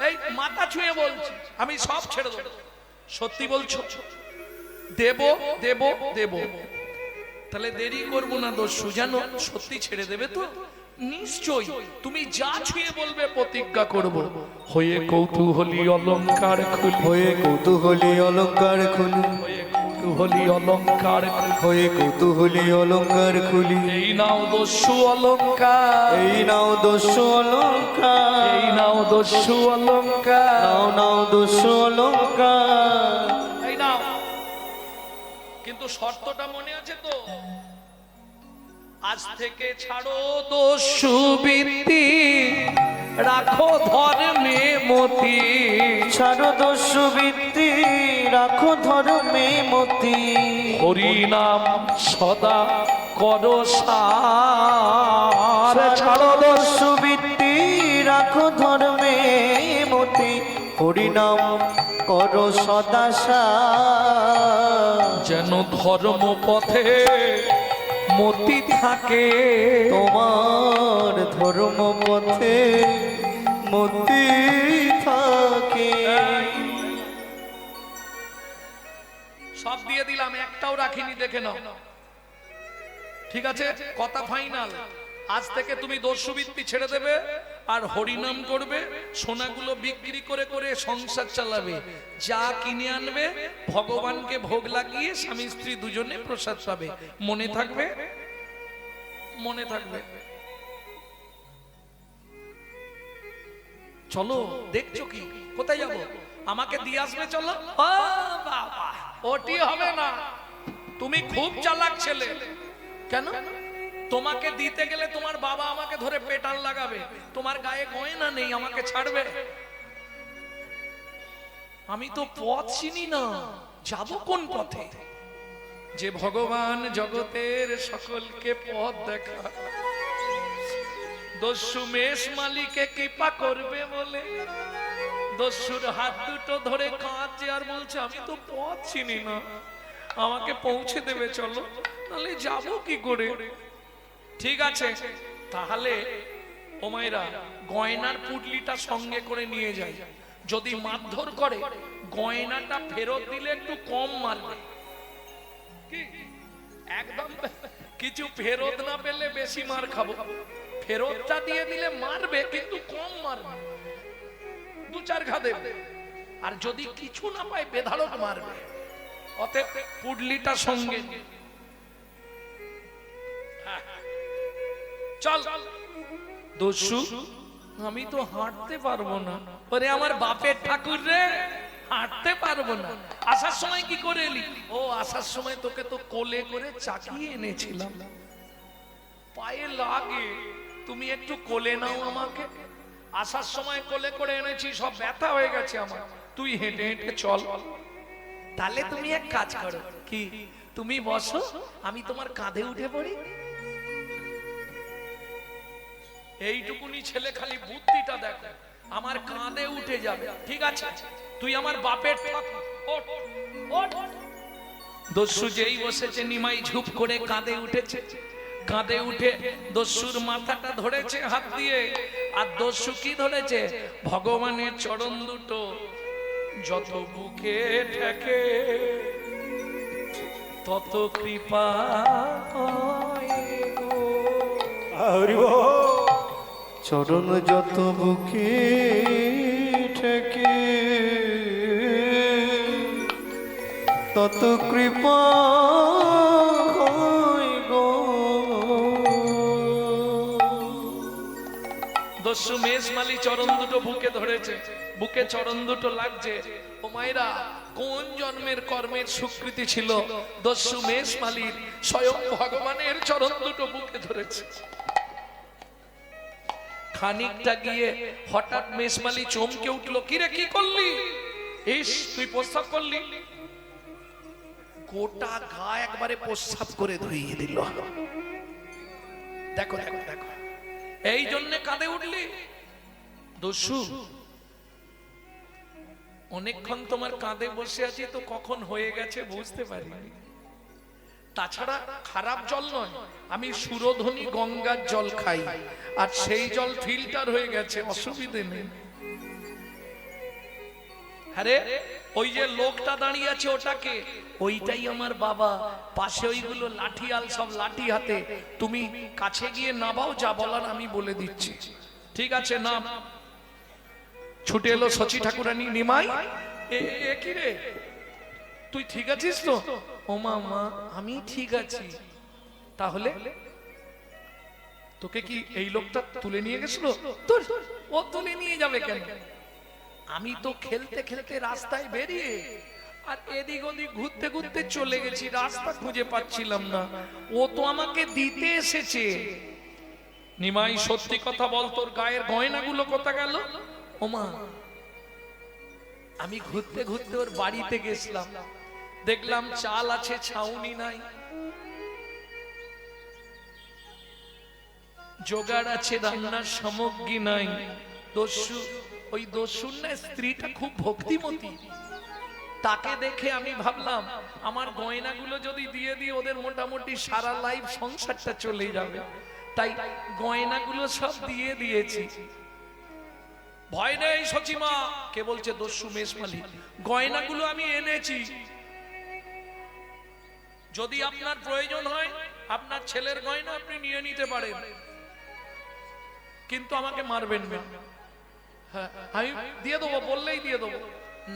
এই মাথা ছুঁয়ে বলছি, আমি সব ছেড়ে দেবো। সত্যি বলছো? দেব দেব দেব। তাহলে দেরি করবো না দস্যু, জানো সত্যি ছেড়ে দেবে তো? নিশ্চয়ই, তুমি যা ছুঁয়ে বলবে প্রতিজ্ঞা করব। হয়ে কৌতূহলী অলংকার খুলি, হয়ে কৌতূহলী অলঙ্কার খুলি, হয়ে কৌতূহলী অলংকার খুলি, হয়ে কৌতূহলী অলঙ্কার খুলি। এই নাও দস্যু অলংকার, এই নাও দস্যু অলঙ্কার, এই নাও দস্যু অলংকার, নাও নাও দস্যু অলঙ্কার। এই নাও। কিন্তু শর্তটা মনে আছে তো? আজ থেকে ছাড়ো দস্যুবৃত্তি, রাখো ধর্মে মতি। ছাড়ো দস্যুবৃত্তি, রাখো ধর্মে মতি। হরি নাম সদা করো সার, ছাড়ো দস্যু দস্যুবৃত্তি, রাখো ধর্মে মতি। হরিনাম করো সদা সার। যেন ধর্ম পথে মতি থাকে, তোমার ধর্ম পথে মতি থাকে। সব দিয়ে দিলাম, একটাও রাখিনি, দেখে নাও। ঠিক আছে, কথা ফাইনাল। আজ থেকে তুমি দস্যুবৃত্তি ছেড়ে দেবে আর হরিনাম করবে, সোনাগুলো বিক্রি করে করে সংসার চালাবে। যা কিনে আনবে ভগবানকে ভোগ লাগিয়ে স্বামী স্ত্রী দুজনে প্রসাদ পাবে। মনে থাকবে? মনে থাকবে? চলো, দেখছো কি? কোথায় যাবো? আমাকে দিয়ে আসবে, চলো। ও বাবা, ওটি হবে না। তুমি খুব চালাক ছেলে। কেন? তোমাকে দিতে গেলে তোমার বাবা আমাকে ধরে পেটান লাগাবে। তোমার গায়ে গয়না নেই, আমাকে ছাড়বে? আমি তো পথ চিনি না, যাব কোন পথে? যে ভগবান জগতের সকলকে পথ দেখা, দস্যু মেষ মালিকে কৃপা করবে বলে দস্যুর হাত দুটো ধরে কাঁদছে আর বলছে আমি তো পথ চিনি না, আমাকে পৌঁছে দেবে চলো, তাহলে যাব কি করে? ঠিক আছে, তাহলে ও মায়েরা গয়নার পুটলিটা সঙ্গে করে নিয়ে যাই। যদি মারধর করে গয়নাটা ফেরত দিলে একটু কম মারবে। কি একদম কিছু ফেরত না পেলে বেশি মার খাবো। ফেরতটা দিয়ে দিলে মারবে, কিন্তু কম মারবে, 2-4 ঘা দেবে। আর যদি কিছু না পায় বেধারক মারবে। অতএব পুডলিটা সঙ্গে নিয়ে। চল দস্যু, আমি তো হাঁটতে পারবো না। ওরে আমার বাপের ঠাকুর রে, হাঁটতে পারবো না। আসার সময় কি করে এলি? ও আসার সময় তোকে তো কোলে করে চাকিয়ে এনেছিলাম, পায়ে লাগে, তুমি একটু কোলে নাও আমাকে। আসার সময় কোলে করে এনেছি, সব ব্যথা হয়ে গেছে আমার, তুই হেঁটে হেঁটে চল। তাহলে তুমি এক কাজ করো, কি? তুমি বসো, আমি তোমার কাঁধে উঠে পড়ি। এইটুকুনি ছেলে, খালি বুদ্ধিটা দেখো, আমার কাঁধে উঠে যাবে। ঠিক আছে, তুই আমার বাপের ঠাকুর, ওঠ, ওঠ। দস্যু যেই বসেছে, নিমাই ঝুপ করে কাঁধে উঠেছে। কাঁধে উঠে দস্যুর মাথাটা ধরেছে হাত দিয়ে। আর দস্যু কি ধরেছে? ভগবানের চরণ দুটো। যত বুকে ঠেকে তত কৃপা হয় গো। হরি বল। চরণ যত বুকে ঠেকে তত কৃপা হয় গো। দস্যু মেষমালি চরণ দুটো বুকে ধরেছে, বুকে চরণ দুটো লাগছে। ও মায়েরা, কোন জন্মের কর্মের স্বীকৃতি ছিল দস্যু মেষমালির? স্বয়ং ভগবানের চরণ দুটো বুকে ধরেছে। খানিকটা গিয়ে হঠাৎ মেষমালি চমকে উঠলো। কিরে, কি করলি? ইস, তুই প্রস্রাব করলি? গোটা গা একবারে প্রস্রাব করে ধুইয়ে দিল। দেখো দেখো দেখো, এই জন্য কাঁধে উঠলি? দস্যু, অনেকক্ষণ তোমার কাঁধে বসে আছি তো কখন হয়ে গেছে বুঝতে পারিনি। তাছাড়া খারাপ জল নয়, আমি সুরধনী গঙ্গার জল খাই, আর সেই জল ফিল্টার হয়ে গেছে, অসুবিধে নেই। আরে ওই যে লোকটা দাঁড়িয়ে আছে, ওটাকে? ওইটাই আমার বাবা। পাশে ওইগুলো লাঠিয়াল, সব লাঠি হাতে। তুমি কাছে গিয়ে নামাও, যা বলার আমি বলে দিচ্ছি। ঠিক আছে, নাম। ছুটে এলো শচী ঠাকুরানী। নিমাই, এ কি রে, তুই ঠিক আছিস তো? ও মা, আমি ঠিক আছি। তাহলে তোকে কি এই লোকটা তুলে নিয়ে গেছিল? ও তুলে নিয়ে যাবে কেন? আমি তো খেলতে খেলতে রাস্তায় বেরিয়ে আর এদিক ওদিক ঘুরতে ঘুরতে চলে গেছি, রাস্তা খুঁজে পাচ্ছিলাম না। ও তো আমাকে দিতে এসেছে। নিমাই, সত্যি কথা বল, তোর গায়ের গয়নাগুলো কোথা গেল? ওমা, আমি ঘুরতে ঘুরতে ওর বাড়িতে গেছিলাম, দেখলাম চাল আছে, ছাউনি নাই। জোগাড় আছে, রান্নার সামগ্রী নাই। দস্যু, ওই দস্যুর না স্ত্রীটা খুব ভক্তিমতী। তাকে দেখে আমি ভাবলাম আমার গয়নাগুলো যদি দিয়ে দিয়ে ওদের মোটামুটি সারা লাইফ সংসারটা চলে যাবে, তাই গয়নাগুলো সব দিয়ে দিয়েছি। ভয় নেই সচিমা। কে বলছে? দস্যু মেষমালি। গয়নাগুলো আমি এনেছি, যদি আপনার প্রয়োজন হয় আপনার ছেলের গয়না আপনি নিয়ে নিতে পারেন, কিন্তু আমাকে মারবেন না। হ্যাঁ, আমি দিয়ে দেবো, বললেই দিয়ে দেবো।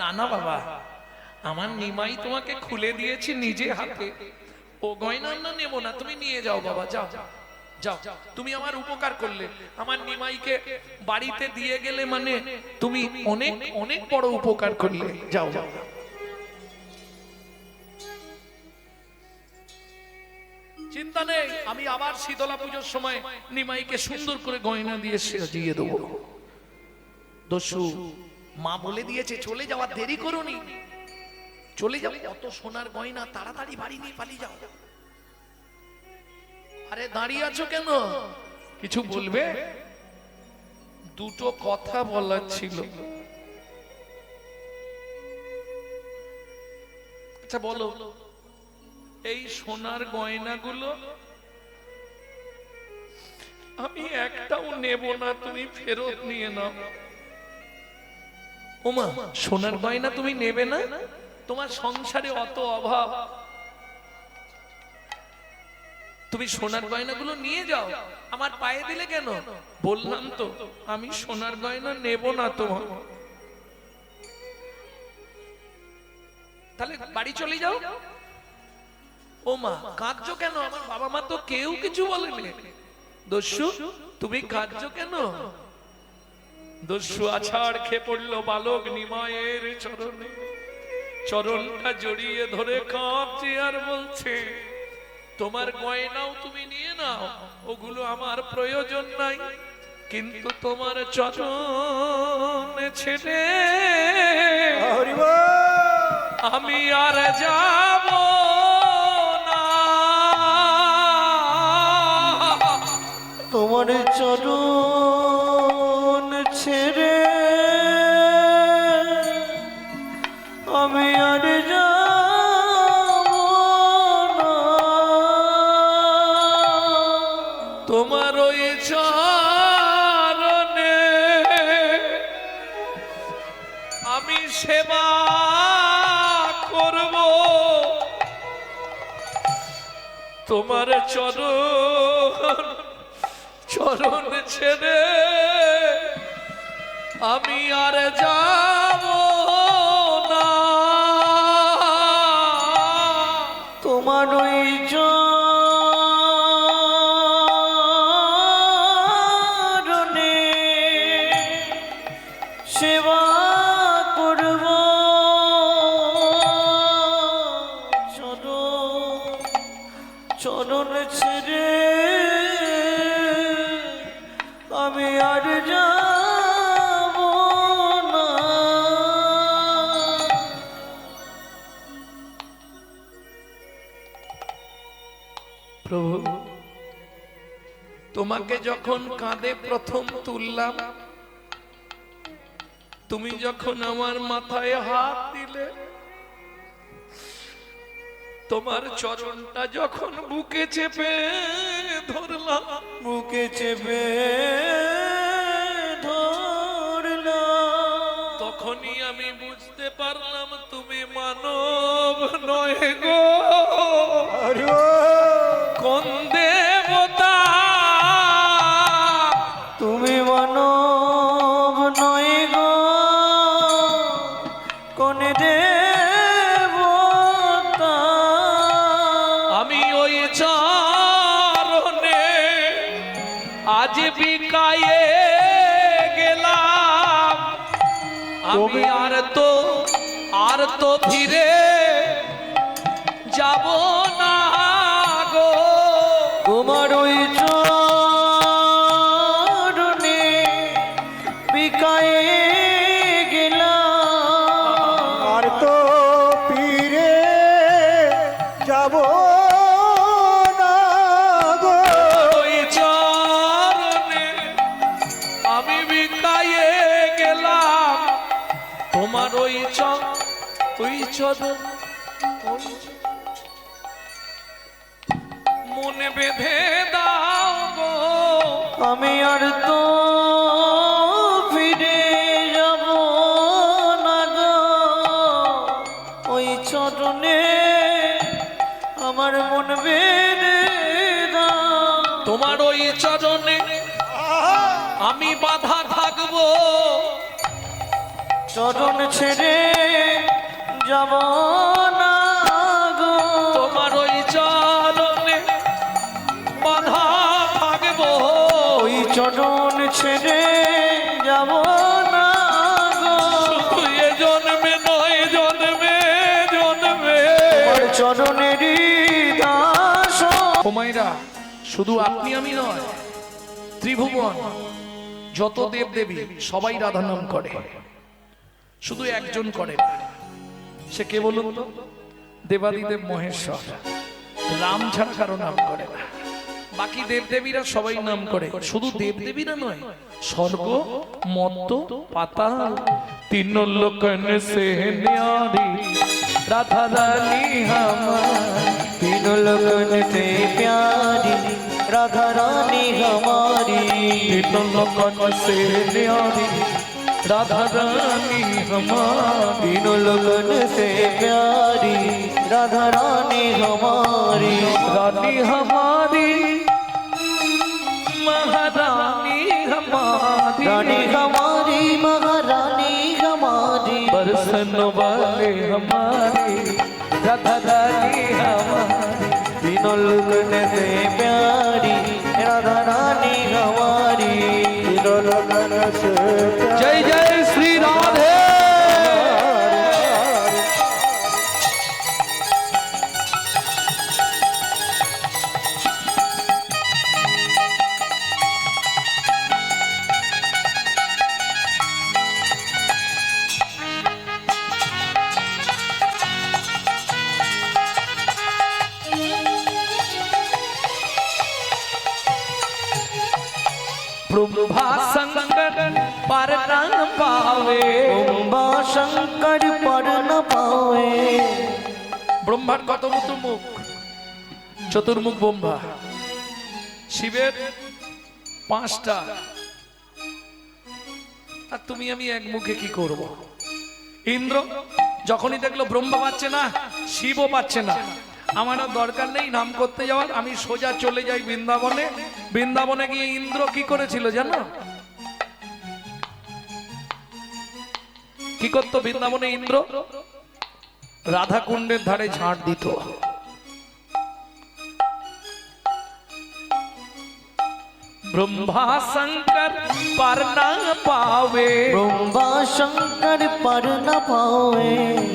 না না বাবা, আমার নিমাই তোমাকে খুলে দিয়েছি নিজে হাতে, ও গয়না না নেব না, তুমি নিয়ে যাও বাবা, যাও যাও। তুমি আমার উপকার করলে, আমার নিমাইকে বাড়িতে দিয়ে গেলে, মানে তুমি অনেক অনেক বড় উপকার করলে, যাও বাবা। চিন্তা নেই, আমি আবার শীতলা পুজোর সময় নিমাইকে সুন্দর করে গয়না দিয়ে সাজিয়ে দেবো। দস্যু, মা বলে দিয়েছে চলে যাওয়ার দেরি করোনি, চলে যাও, অত সোনার গয়না, তাড়াতাড়ি বাড়ি নিয়ে পালিয়ে যাও। আরে দাঁড়িয়ে আছো কেন? কিছু বলবে? দুটো কথা বলার ছিল। আচ্ছা বলো, এই সোনার গয়নাগুলো আমি একটাও নেব না, তুমি ফেরত নিয়ে নাও। ওমা, সোনার গয়না তুমি নেবে না? তোমার সংসারে অত অভাব, তুমি সোনার গয়নাগুলো নিয়ে যাও, আমার পায়ে দিলে কেন? বললাম তো আমি সোনার গয়না নেব না তোমার। তাহলে বাড়ি চলে যাও। ও মা কাঁদছো কেন? আমার বাবা মা তো কেউ কিছু বলেনি। দস্যু তুমি কাঁদছো কেন? দস্যু আছাড় খেয়ে পড়লো বালক নিমায়ের চরণে, চরণটা জড়িয়ে ধরে কাঁদছে আর বলছে, তোমার গয়নাও তুমি নিয়ে নাও, ওগুলো আমার প্রয়োজন নাই, কিন্তু তোমার চরণ ছেড়ে আমি আর যাব না। তোমার চরণ ছেড়ে আমি আর যাব না। তোমার ওই চরণে আমি সেবা করব, তোমার চরণ ছেড়ে আমি আর যাব না। তোমার ওই চরণে সেবা করব, চরণ ছেড়ে আমি আর যাব না। প্রভু তোমাকে যখন কাঁধে প্রথম তুললাম, তুমি যখন আমার মাথায় হাত দিলে, তোমার চরণটা যখন বুকে চেপে ধরলাম, বুকে চেপে ধরলাম, তখনই আমি বুঝতে পারলাম তুমি মানব নয় গো, কোন দেবতা। তুমি মানব নয় গো, কোন দেবতা। আমি ওই চরণে আজ বিকায়ে গেলাম, আমি আর তো ফিরে যাব না গো। তোমার ওই চরণে বিকায়ে গেলাম, আর তো ফিরে যাব না গো। ওই চরণে আমি বিকায়ে গেলাম, তোমার ওই চরণ মনে বেঁধে দাও গো। আমি আর তো ফিরে যাব না গো। ওই চরণে আমার মন বেঁধে দাও। তোমার ওই চরণে আমি বাধা থাকবো, চরণ ছেড়ে যাব না গো। তোমার ওই চরণে বাধা থাকবো, ওই চরণ ছেড়ে যাব না গো। শুধু এ জন্মে নয়, জন্মে জন্মে তোমার চরণেরই দাস। হুমায়রা শুধু আপনি আমি নয়, ত্রিভুবন যত দেব দেবী সবাই রাধা নাম করে, শুধু একজন করে না। সে কে বলুন তো? দেবাদিদেব মহেশ্বর। রাম ছাড়া কারো নাম করে না। বাকি দেবদেবীরা সবাই নাম করে, শুধু দেবদেবীরা নয়, স্বর্গ মর্ত পাতাল তিন লোকন সে ন্যারি রাধা রানী আমার, तीन लोगन से प्यारी राधा रानी हमारी। तीन लोकन से न्यारी राधा रानी हमारी। तीनों लोगन से प्यारी राधा रानी हमारी। रानी हमारी बरसन वाले हमारे राधा रानी हमारी तीनों लगन से प्यारी राधा रानी हमारी तीनों लगन से जय जय श्री राधे ब्रह्मा शंकर पर न पावे ब्रह्मा शंकर पर न पावे ব্রহ্মার কত মুখ চতুর্মুখ ব্রহ্মা শিবের 5টা আর তুমি আমি এক মুখে কি করব ইন্দ্র যখনই দেখলো ব্রহ্মা পাচ্ছে না শিবও পাচ্ছে না আমার আর দরকার নেই নাম করতে যাওয়ার আমি সোজা চলে যাই বৃন্দাবনে বৃন্দাবনে গিয়ে ইন্দ্র কি করেছিল জানো কি করতো বৃন্দাবনে ইন্দ্র রাধা কুণ্ডের ধারে ঝাড় দিত ब्रह्मा शंकर पर न पावे ब्रह्मा शंकर पर न पावे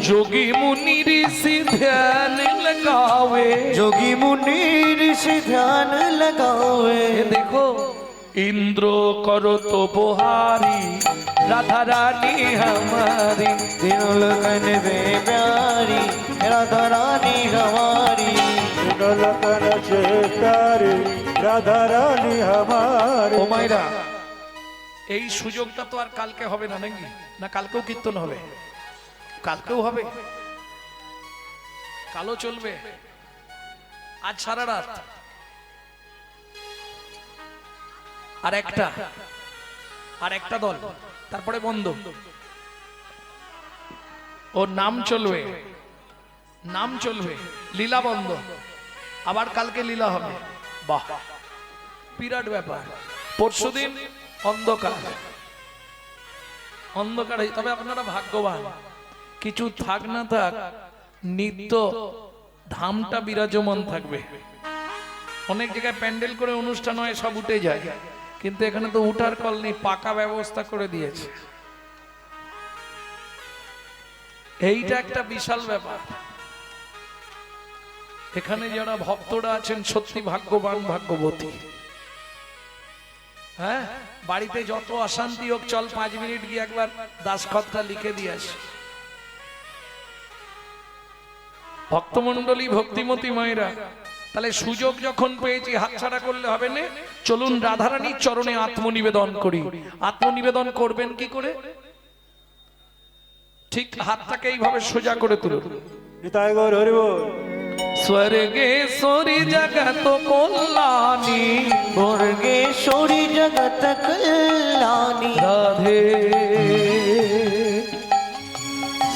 जोगी मुनि ऋषि ध्यान लगावे जोगी मुनि ऋषि ध्यान लगावे ये देखो इंद्र करो तो बुहारी राधा रानी हमारी तीनों लगन से प्यारी राधा रानी हमारी तीनों लगन से प्यारी রাধা রানী আমার ও মাইরা এই সুযোগটা তো আর কালকে হবে না নাকি না কালকেও কীর্তন হবে কালকেও হবে কালো চলবে আজ সারা রাত আর একটা দল তারপরে বন্ধ ওর নাম চলবে লীলা বন্ধ আবার কালকে লীলা হবে বাহ বিরাট ব্যাপার পরশুদিন অন্ধকার তবে আপনারা ভাগ্যবান কিছু থাক না থাক নিত্য ধামটা বিরাজমান থাকবে অনেক জায়গায় প্যান্ডেল করে অনুষ্ঠান হয় সব উঠে যায় কিন্তু এখানে তো উঠার কল নেই পাকা ব্যবস্থা করে দিয়েছে এইটা একটা বিশাল ব্যাপার এখানে যারা ভক্তরা আছেন সত্যি ভাগ্যবান ভাগ্যবতী হ্যাঁ বাড়িতে যত অশান্তি হোক চল 5 মিনিট গিয়ে একবার দাসখতটা লিখে দিয়ে আসি ভক্তমণ্ডলী ভক্তিমতী মায়েরা তাহলে সুযোগ যখন পেয়েছি হাতছাড়া করলে হবে না চলুন রাধারানীর চরণে আত্মনিবেদন করি আত্মনিবেদন করবেন কি করে ঠিক হাতটাকে এইভাবে সোজা করে তুলুন নিতাই গৌর হরি বল स्वर्गेश्वरी जगत कल्याणी स्वर्गेश्वरी जगत कल्याणी राधे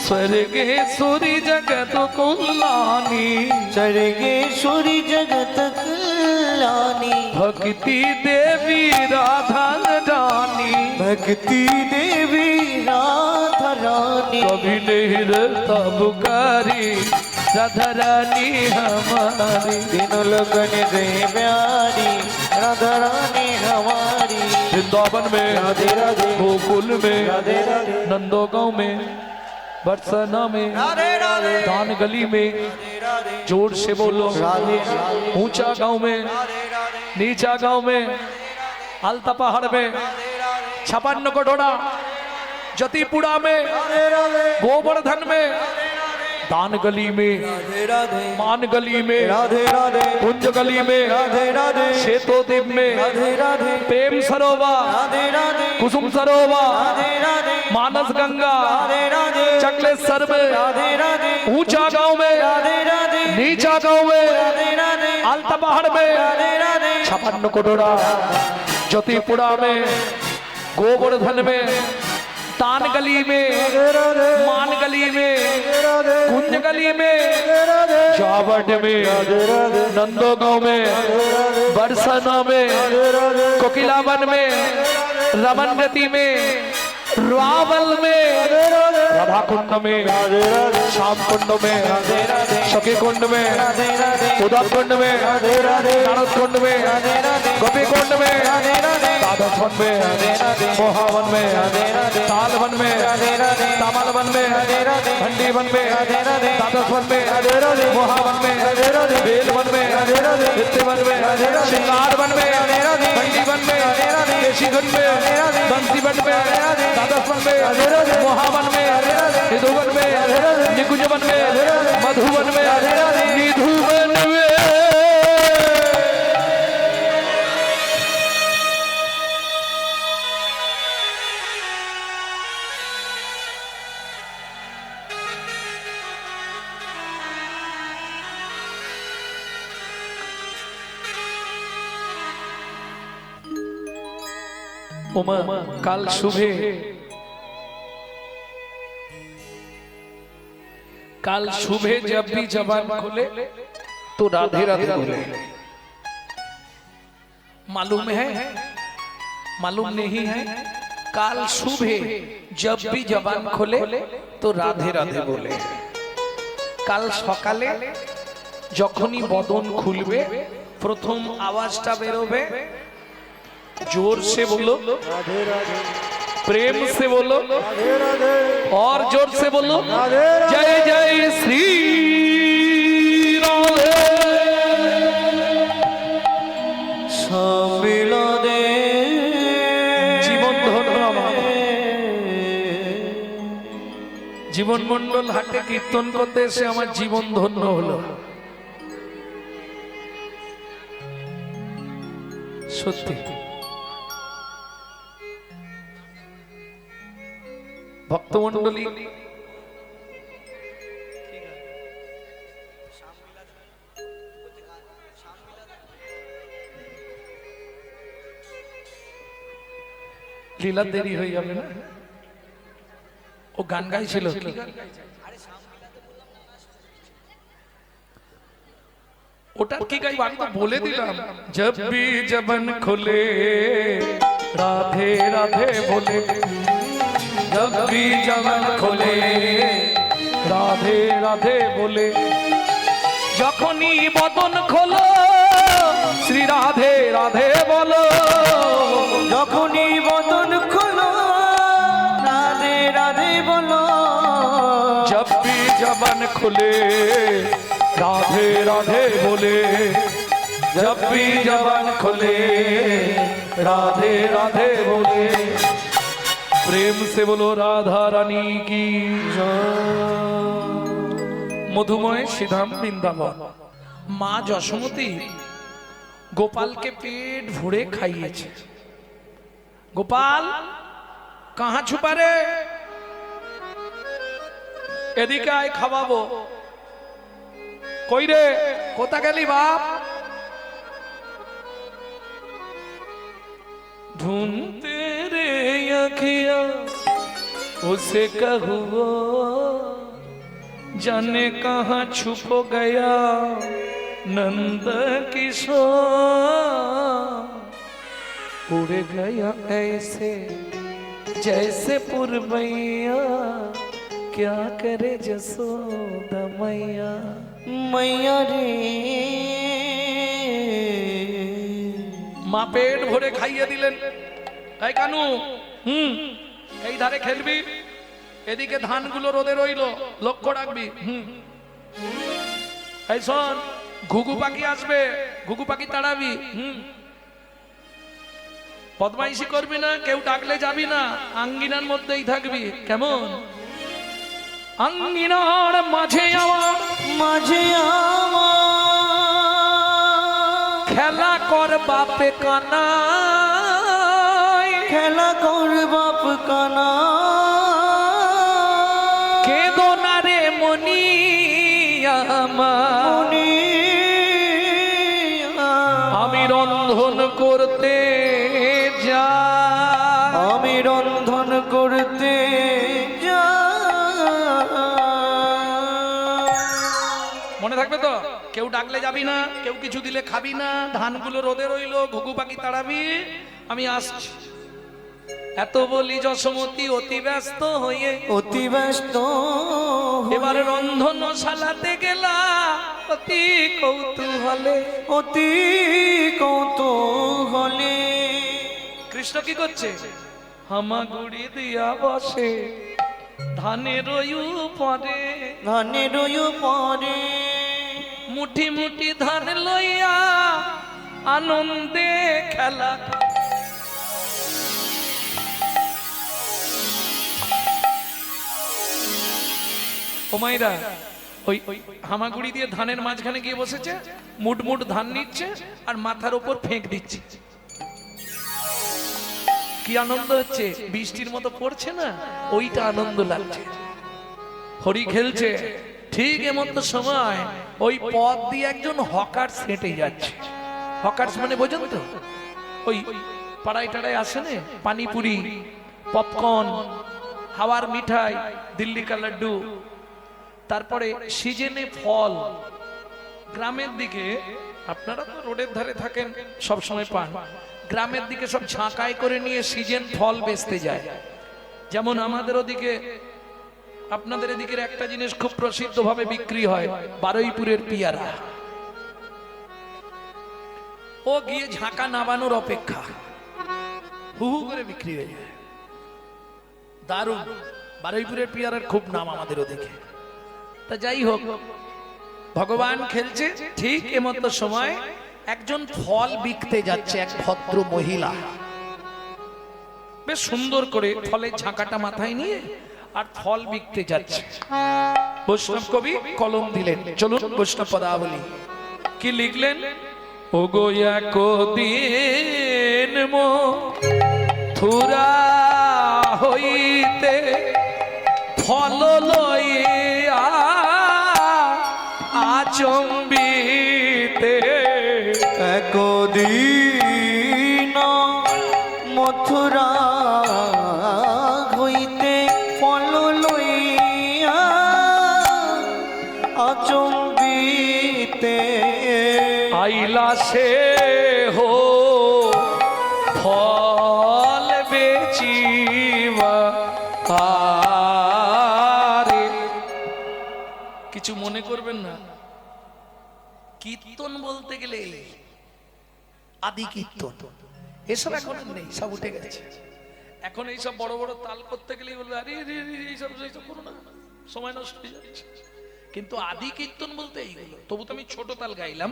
स्वर्गेश्वरी जगत कल्याणी स्वर्गेश्वरी जगत कल्याणी भक्ति देवी राधा रानी भक्ति देवी राधा रानी कभी नहीं रहता बुकारी राधा रानी हमारी तीनों लगन से प्यारी राधा रानी हमारी वृंदावन में राधे राधे गोकुल में राधे राधे नंदो गांव में बरसाना में राधे राधे दान गली में जोर से बोलो ऊंचा गांव में नीचा गांव में अलता पहाड़ में 56 कटोरा जतीपुरा में गोवर्धन में दान गली में मान गली में कुंज गली में सेतो द्वीप में प्रेम सरोवर कुसुम सरोवर मानस गंगा चकलेश्वर में ऊंचा गांव में नीचा गांव में अलता पहाड़ में 56 कटोरा ज्योतिपुरा में गोवर्धन में तान गली में मान गली में कुंज गली में चावट में नंदो गांव में बरसाना में कोकिलावन में रमन रती में रावल में राधा कुंड में, राधे राधे श्याम कुंड में, राधे राधे सखी कुंड में, राधे राधे उदक कुंड में, राधे राधे नारद कुंड में, राधे राधे गोपी कुंड में, राधे राधे राधा वन में, राधे राधे मोहावन में, राधे राधे ताल वन में, राधे राधे तामल वन में, राधे राधे घंटी वन में, राधे राधे द्वादश वन में, राधे राधे मोहावन में, राधे राधे बेल वन में, राधे राधे नित्य वन में, राधे राधे श्रृंगार वन में, राधे राधे घंटी वन में, राधे राधे केशी वन में, राधे राधे बंसी वन में, राधे राधे द्वादश वन में, राधे राधे मोहावन में, राधे राधे निधु वन में, राधे राधे निकुंज वन में, राधे राधे मधु वन में, राधे राधे निधु वन में। उमा काल सुबह जब भी जबान खोले तो राधे राधे बोले। मालूम है, मालूम नहीं है? काल सुबह जब भी जबान खोले तो राधे राधे बोले। কাল সকালে যখনই বদন খুলবে প্রথম আওয়াজটা বেরোবে जोर से बोलो, राधे राधे प्रेम से बोलो, राधे राधे और जोर से बोलो, राधे राधे जय जय श्री राधे। সম্মিলনে জীবন ধন্য আমার জীবন মন্ডল হাটে কীর্তন করতে এসে আমার জীবন ধন্য হলো। সত্যি ভক্তমন্ডলী লীলা দেরি হয়ে যাবে না? ও গান গাইছিল ওটা কি গাইব আমি তো বলে দিলাম। जब भी जबन खुले राधे राधे बोले, जब भी जबन खुले राधे राधे बोले, যখনই বদন খোলো শ্রী রাধে রাধে বলো, যখনই বদন খোলো রাধে রাধে বলো, जब भी जबन खुले राधे राधे बोले, जब भी जबन खुले राधे राधे बोले। प्रेम से बोलो राधा रानी की मधुमय श्रीधाम বৃন্দাবন। মা যশোমতী গোপালকে পেট ভরে খাইয়েছে। গোপাল কাহা ছুপা রে, এদিকে আয় খাওয়াবো। কই রে, কোথা গেলি বাপ? ढूंढते रे अखिया उसे कहूँ जाने कहाँ छुप गया नंद किशोर, उड़ गया ऐसे जैसे पुरवैया, क्या करे जसोदा मैया। मैया रे মা পেট ভরে খাইয়ে দিলেন। এই কানু, এই ধারে খেলবি, এদিকে ধানগুলো রোদে রইলো, লক্ষ্য রাখবি। এই শোন, ঘুঘু পাখি আসবে, ঘুঘু পাখি তাড়াবি। বদমাইশি করবি না, কেউ ডাকলে যাবি না, আঙ্গিনার মধ্যেই থাকবি। কেমন? আঙ্গিনার মাঝে আমার মাঝে আমার খেলা কর বাপে কানা, খেলা কর বাপ কানা, কেঁদো না রে মনি আমার, মনি আমি রন্ধন করতে যা, আমি রন্ধন করতে যা। মনে থাকবে তো? কেউ ডাকলে যাবি না, কেউ কিছু দিলে খাবি না, ধানগুলো রোদে রইলো, ঘুঘু পাখি তাড়াবি। আমি আসছি। এত বলি যশোমতী অতি ব্যস্ত হয়ে অতি ব্যস্ত এবার রন্ধনশালাতে গেলা অতি কৌতূহলে। অতি কৌতূহলে কৃষ্ণ কি করছে? হামাগুড়ি দিয়া বসে ধানের পরে, ধানের পরে মুঠি মুঠি ধান লইয়া আনন্দে খেলা। ও মাইরা ওই হামাগুড়ি দিয়ে ধানের মাঝখানে গিয়ে বসেছে, মুঠ মুঠ ধান নিচ্ছে আর মাথার উপর ফেঁক দিচ্ছে। কি আনন্দ হচ্ছে, বৃষ্টির মতো পড়ছে না, ওইটা আনন্দ লাগছে। হরি খেলছে, ঠিক এমন সময় ওই পথ দিয়ে একজন হকার হেঁটে যাচ্ছে। হকার মানে বোঝেন তো, ওই পাড়ায় টাড়ায় আসে না, পানিপুরি, পপকর্ন, হাওয়ার মিঠাই, দিল্লি কা লাড্ডু, তারপরে সিজনে ফল। গ্রামের দিকে, আপনারা তো রোডের ধারে থাকেন, সব সময় পান, গ্রামের দিকে সব ঝাঁকায় করে নিয়ে সিজন ফল বেচতে যায়। যেমন আমাদের ওদিকে, আপনাদের এদিকের একটা জিনিস খুব প্রসিদ্ধ ভাবে বিক্রি হয়, বারুইপুরের পিয়ারা। ও গিয়ে ঝাঁকা নামানোর অপেক্ষা, হু হু করে বিক্রি হয়ে যায়। দারুণ, বারুইপুরের পিয়ারার খুব নাম আমাদের ওদিকে। তা যাই হোক, ভগবান খেলছে, ঠিক এমতো সময় একজন ফল বিকতে যাচ্ছে, এক ভদ্র মহিলা বেশ সুন্দর করে ফলের ঝাঁকাটা মাথায় নিয়ে আর ফল বিকতে যাচ্ছে। বৈষ্ণব কবি কলম দিলেন, চলুন বৈষ্ণব পদাবলী কি লিখলেন? ও গো একদিন মথুরা হইতে ফল লইয়া আচম্বিতে। একদিন মথুরা হইতে ফল লইয়া আচম্বিতে আইলা সে হো ফল বেচিবা। আরে কিছু মনে করবেন না, কীর্তন বলতে গেলে আদি কীর্তন এসব এখন নেই, সব উঠে গেছে। এখন এইসব বড় বড় তাল করতে গেলেই বলবে আরে এইসব করো না, সময় নষ্ট হয়ে যাচ্ছে। কিন্তু আদি কীর্তন বলতে এইগুলো। তবু তো আমি ছোট তাল গাইলাম,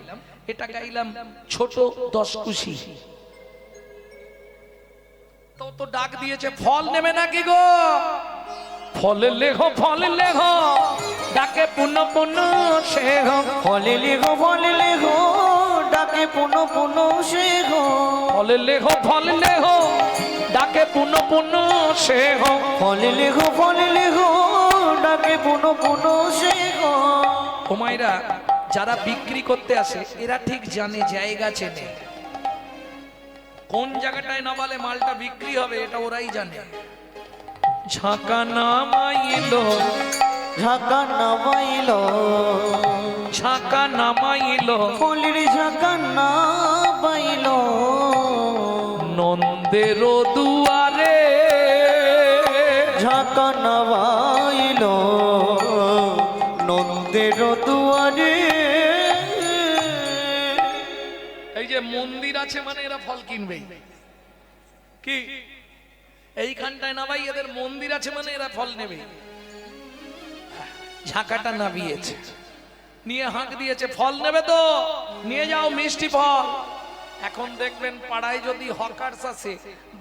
এটা গাইলাম ছোট 10 কুশি। তো ডাক দিয়েছে, ফল নেবে নাকি গো? ফলে লেখো, ফলে লেখো, ডাকে পুনঃ পুনঃ সে হো। ফলে লেখো ডাকে পুনঃ পুনঃ সে হো। ফলে লেখো, ফলে লেখো, ডাকে পুনঃ পুনঃ সে হো। ফলে লেখো ডাকে পুনঃ পুনঃ সে হো। ও মাইরা, যারা বিক্রি করতে আসে এরা ঠিক জানে, জায়গা চেনে, কোন জায়গাটায় নামালে মালটা বিক্রি হবে এটা ওরাই জানে। ঝাঁকা নামাইলো, ঝাঁকা নামাইলো, ঝাঁকা নামাইলো, ফুলের ঝাঁকা নামাইলো নন্দের দুয়ারে। ঝাঁকা নামাইলো নন্দের দুয়ারে। এই যে মন্দির আছে মানে এরা ফল কিনবে কি? এইখানটায় না ভাই, এদের মন্দির আছে মানে এরা ফল নেবে। ঝাঁকাটা নামিয়েছে, নিয়ে হাঁক দিয়েছে, ফল নেবে তো নিয়ে যাও মিষ্টি ফল। এখন দেখবেন পাড়ায় যদি হকার্স আছে,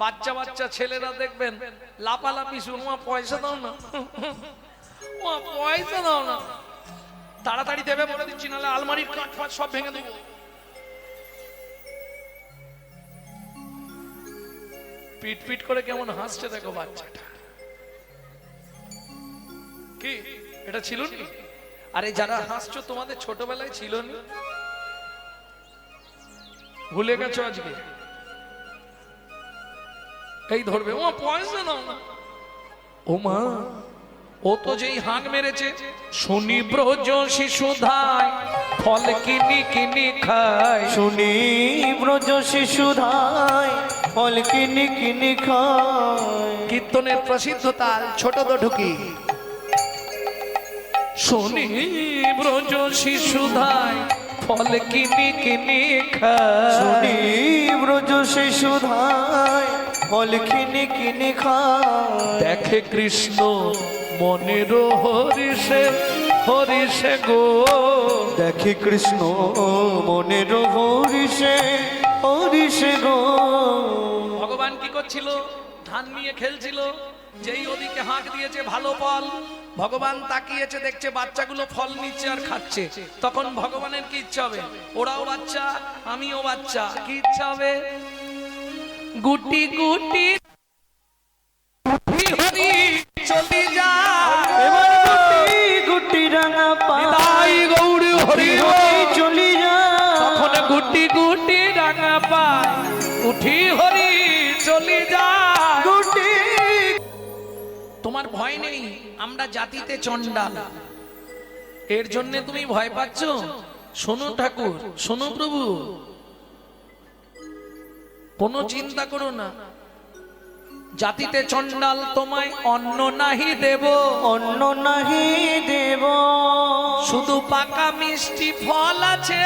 বাচ্চা বাচ্চা ছেলেরা দেখবেন লাপালাপি শুনো, পয়সা দাও না, পয়সা দাও না, তাড়াতাড়ি দেবে বলে দিচ্ছি, নাহলে আলমারির কাঠ ফাট সব ভেঙে দেবো। পিট পিট করে কেমন হাসছে দেখো বাচ্চাটা। কি এটা ছিল নি? আরে যারা হাসছো তোমাদের ছোটবেলায় ছিল নি? ভুলে গেছো আজকে? এই ধরবে, ও পয়সা নাও না। ও মা, ও তো যেই হাঁক মেরেছে, শুনি ব্রজ শিশুধায় ফল কিনি কিনি খায়। শুনি ব্রজ শিশুধায় ফল কিনি কিনি খায়। কীর্তনের প্রসিদ্ধ তাল ছোট তো ঢুকি। শুনি ব্রজ শিশুধায় ফল কিনি কিনি খায়। শুনি ব্রজ শিশুধায় ফল কিনি কিনি খায়। দেখে কৃষ্ণ মনের হরিষে হরিষে গো। দেখে কৃষ্ণ মনের হরিষে হরিষে গো। ভগবান কি করছিল? ধান নিয়ে খেলছিল। যেই ওদিকে হাঁক দিয়েছে ভালো ফল, ভগবান তাকিয়েছে দেখছে বাচ্চাগুলো ফল নিচ্ছে আর খাচ্ছে। তখন ভগবানের কি ইচ্ছা হবে? ওরাও বাচ্চা, আমিও বাচ্চা, কি ইচ্ছা হবে? গুটি গুটি গুটি হরি চলি যা। এবার গুটি গুটি রাঙা পাই নিতাই গৌর হরি হরি চলি যা। তখন গুটি গুটি রাঙা পায় উঠি হরি চলি যা। গুটি তোমার ভয় নেই, আমরা জাতিতে চণ্ডাল, এর জন্য তুমি ভয় পাচ্ছ? শোনো ঠাকুর, শোনো প্রভু, কোনো চিন্তা করো না। জাতিতে চণ্ডাল তোমায় অন্ন নাহি দেব, অন্ন নাহি দেব। শুধু পাকা মিষ্টি ফল আছে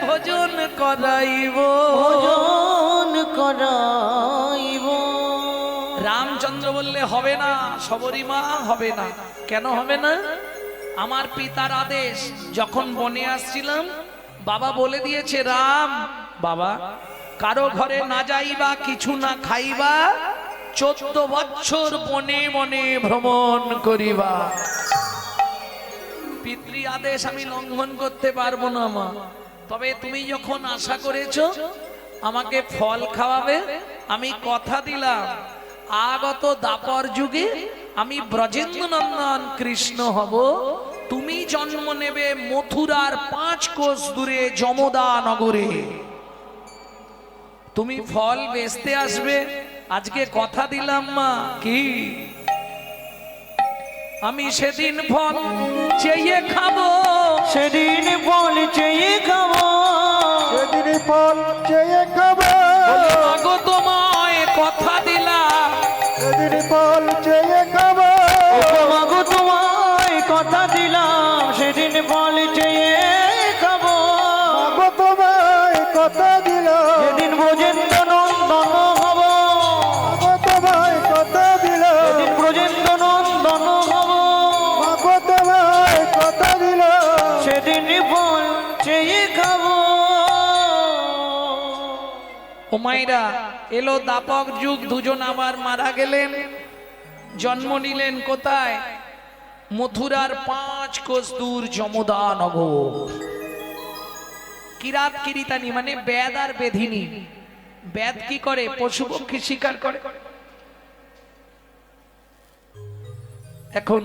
ভোজন করাইব। ভোজন করাইব। রামচন্দ্র বললে হবে না, শবরীমা হবে না। কেন হবে না? আমার পিতার আদেশ। যখন বনে আসছিলাম বাবা বলে দিয়েছে, রাম বাবা কারো ঘরে না যাইবা, কিছু না খাইবা, 14 বছর বনে বনে ভ্রমণ করিবা। পিতৃ আদেশ আমি লঙ্ঘন করতে পারবো না মা। তবে তুমি যখন আশা করেছো আমাকে ফল খাওয়াবে, আমি কথা দিলাম আগত দাপর যুগে আমি ব্রজেন্দ্র নন্দন কৃষ্ণ হব। তুমি জন্ম নেবে মথুরার 5 কোষ দূরে যমদা নগরে। তুমি ফল বেচতে আসবে, আজকে কথা দিলাম মা। কি? আমি সেদিন ফল চেয়ে খাবো, সেদিন ফল চেয়ে খাবো। সেদিন ফল চেয়ে খাবো। মাগো তোমায় কথা দিলাম, সেদিন ফল চেয়ে খাবো। মাগো তোমায় কথা দিলাম, সেদিন ফল চেয়ে খাবো। মাগো তোমায় কথা দিলাম। সেদিন ব্রজেন্দ্র নন্দন হব। মাগো তোমায় কথা দিলাম। সেদিন ব্রজেন্দ্র নন্দন হব। মাগো তোমায় কথা দিলাম। সেদিন ফল চেয়ে খাবো। ওমাইরা এলো দাপক যুগ, দুজন আবার মারা গেলেন। জন্ম নিলেন কোথায়? মথুরার 5 কোষ দূর যমদা নগর। কিরাত কিরিতানি মানে বেদ আর বেধিনী। বেদ কি করে? পশু পক্ষী শিকার করে। এখন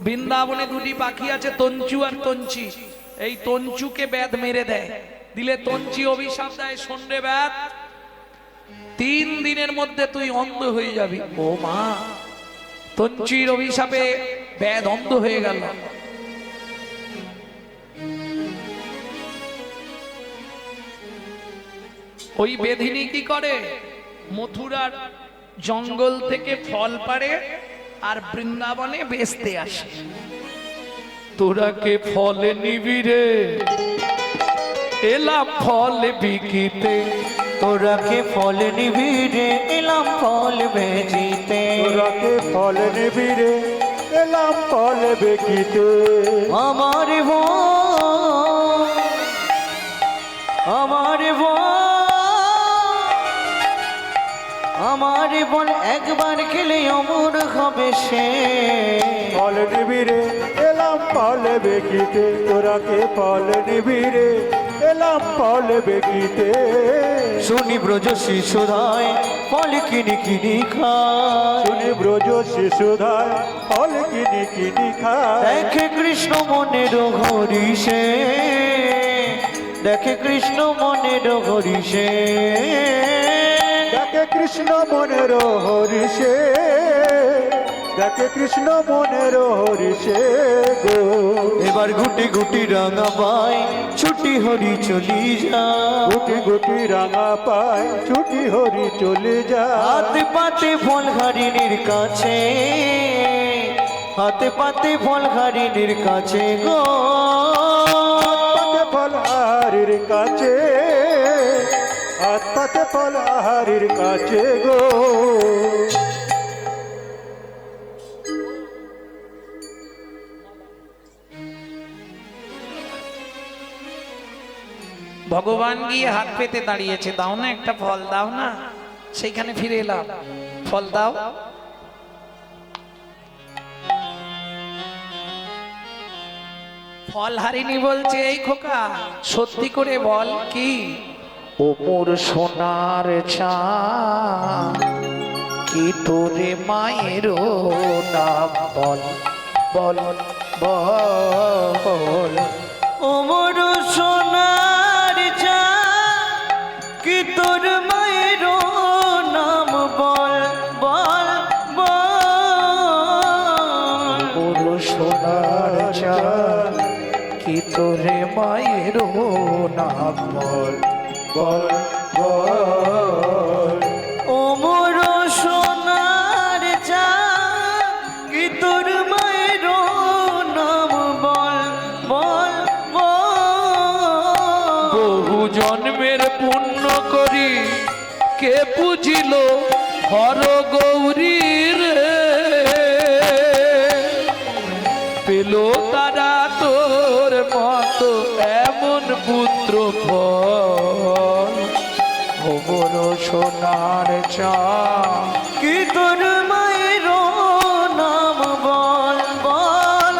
বৃন্দাবনে 2টি পাখি আছে, তঞ্চু আর তঞ্চি। এই তঞ্চুকে বেদ মেরে দেয়, দিলে তঞ্চি অভিশাপ দেয়, শোন রে বেদ, 3 দিনের মধ্যে তুই অন্ধ হয়ে যাবি। ও মা! তঞ্চির অভিশাপে বেদ অন্ধ হয়ে গেল। ওই বেধিনী কি করে? মথুরার জঙ্গল থেকে ফল পাড়ে আর বৃন্দাবনে বেচতে আসে। তোরা কে ফল নিবি রে? এলাম ফল বিকিতে। তোরা কে ফল নিবি রে? এলাম ফল বেচিতে। তোরাকে ফল নিবি রে? এলাম ফল বেকিতে। আমার বোন, আমার বোন, আমার বোন একবার খেলে অমর হবে সে। ফল নিবি রে? এলাম ফল বেকিতে। তোরাকে ফল নিবি রে? এলাম ফল বেকিতে। শুনি ব্রজ শিশুধায় ফল কিনি কিনি খায়। শুনি ব্রজ শিশুধায় ফল কিনি কিনি খায়। দেখে কৃষ্ণ মনের হরিষে, দেখে কৃষ্ণ মনের হরিষে। দেখে কৃষ্ণ মনের হরিষে। দেখে কৃষ্ণ মনের হরিষে গো। এবার গুটি গুটি রাঙা পাই ছুটি ছুটি হরি চলি যা গুটি গুটি রাঙা পায় ছুটি হরি চলে যায় হাতে পাতে ফল হারিণীর কাছে হাতে পাতে ফল হারিণীর কাছে গো পাতে ফল আহারের কাছে হাত পাতে ফল আহারের কাছে গো ভগবান গিয়ে হাত পেতে দাঁড়িয়েছে, দাও না একটা ফল দাও না। সেইখানে ফিরে এলাম, ফল দাও। ফল হারিনি বলছে, এই খোকা সত্যি করে বল কি? ও মোর সোনার চাঁদ, কি তোরে মায়ের নাম বল বল বল। ও মোর সোনার চাঁদ, কি তোর মায়ের নাম বল বল বল। মোর সোনার চাঁদ, কি তোরে মায়ের নাম বল বল বল। ও মোর সোনার চাঁদ, কি তোর মায়ের নাম বল বল বল। বহু জন্মের পুণ্য করি কে বুঝিল হর গৌরী রে, পেল তারা তোর মতো এমন পুত্র ফল। ও মোর সোনার চাঁদ, কি তোর মায়ের নাম বল বল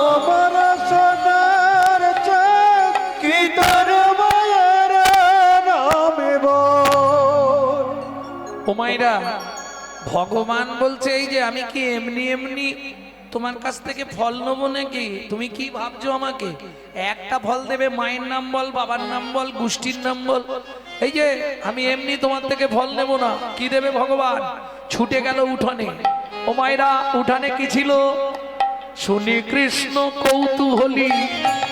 ও বল। আমার সোনার চাঁদ কি তোর মায়ের নামে বল। ও মাইরা, ভগবান বলছে এই যে আমি কি এমনি এমনি তোমার কাছ থেকে ফল নেবো নাকি? তুমি কি ভাবছো আমাকে? একটা ফল দেবে, মায়ের নাম বল, বাবার নাম বল, গোষ্ঠীর নাম বল। এই যে আমি এমনি তোমার থেকে ফল নেব না। কি দেবে ভগবান? ছুটে গেল উঠানে। ও মায়েরা, উঠানে কি ছিল? শুনি কৃষ্ণ কৌতূহলী,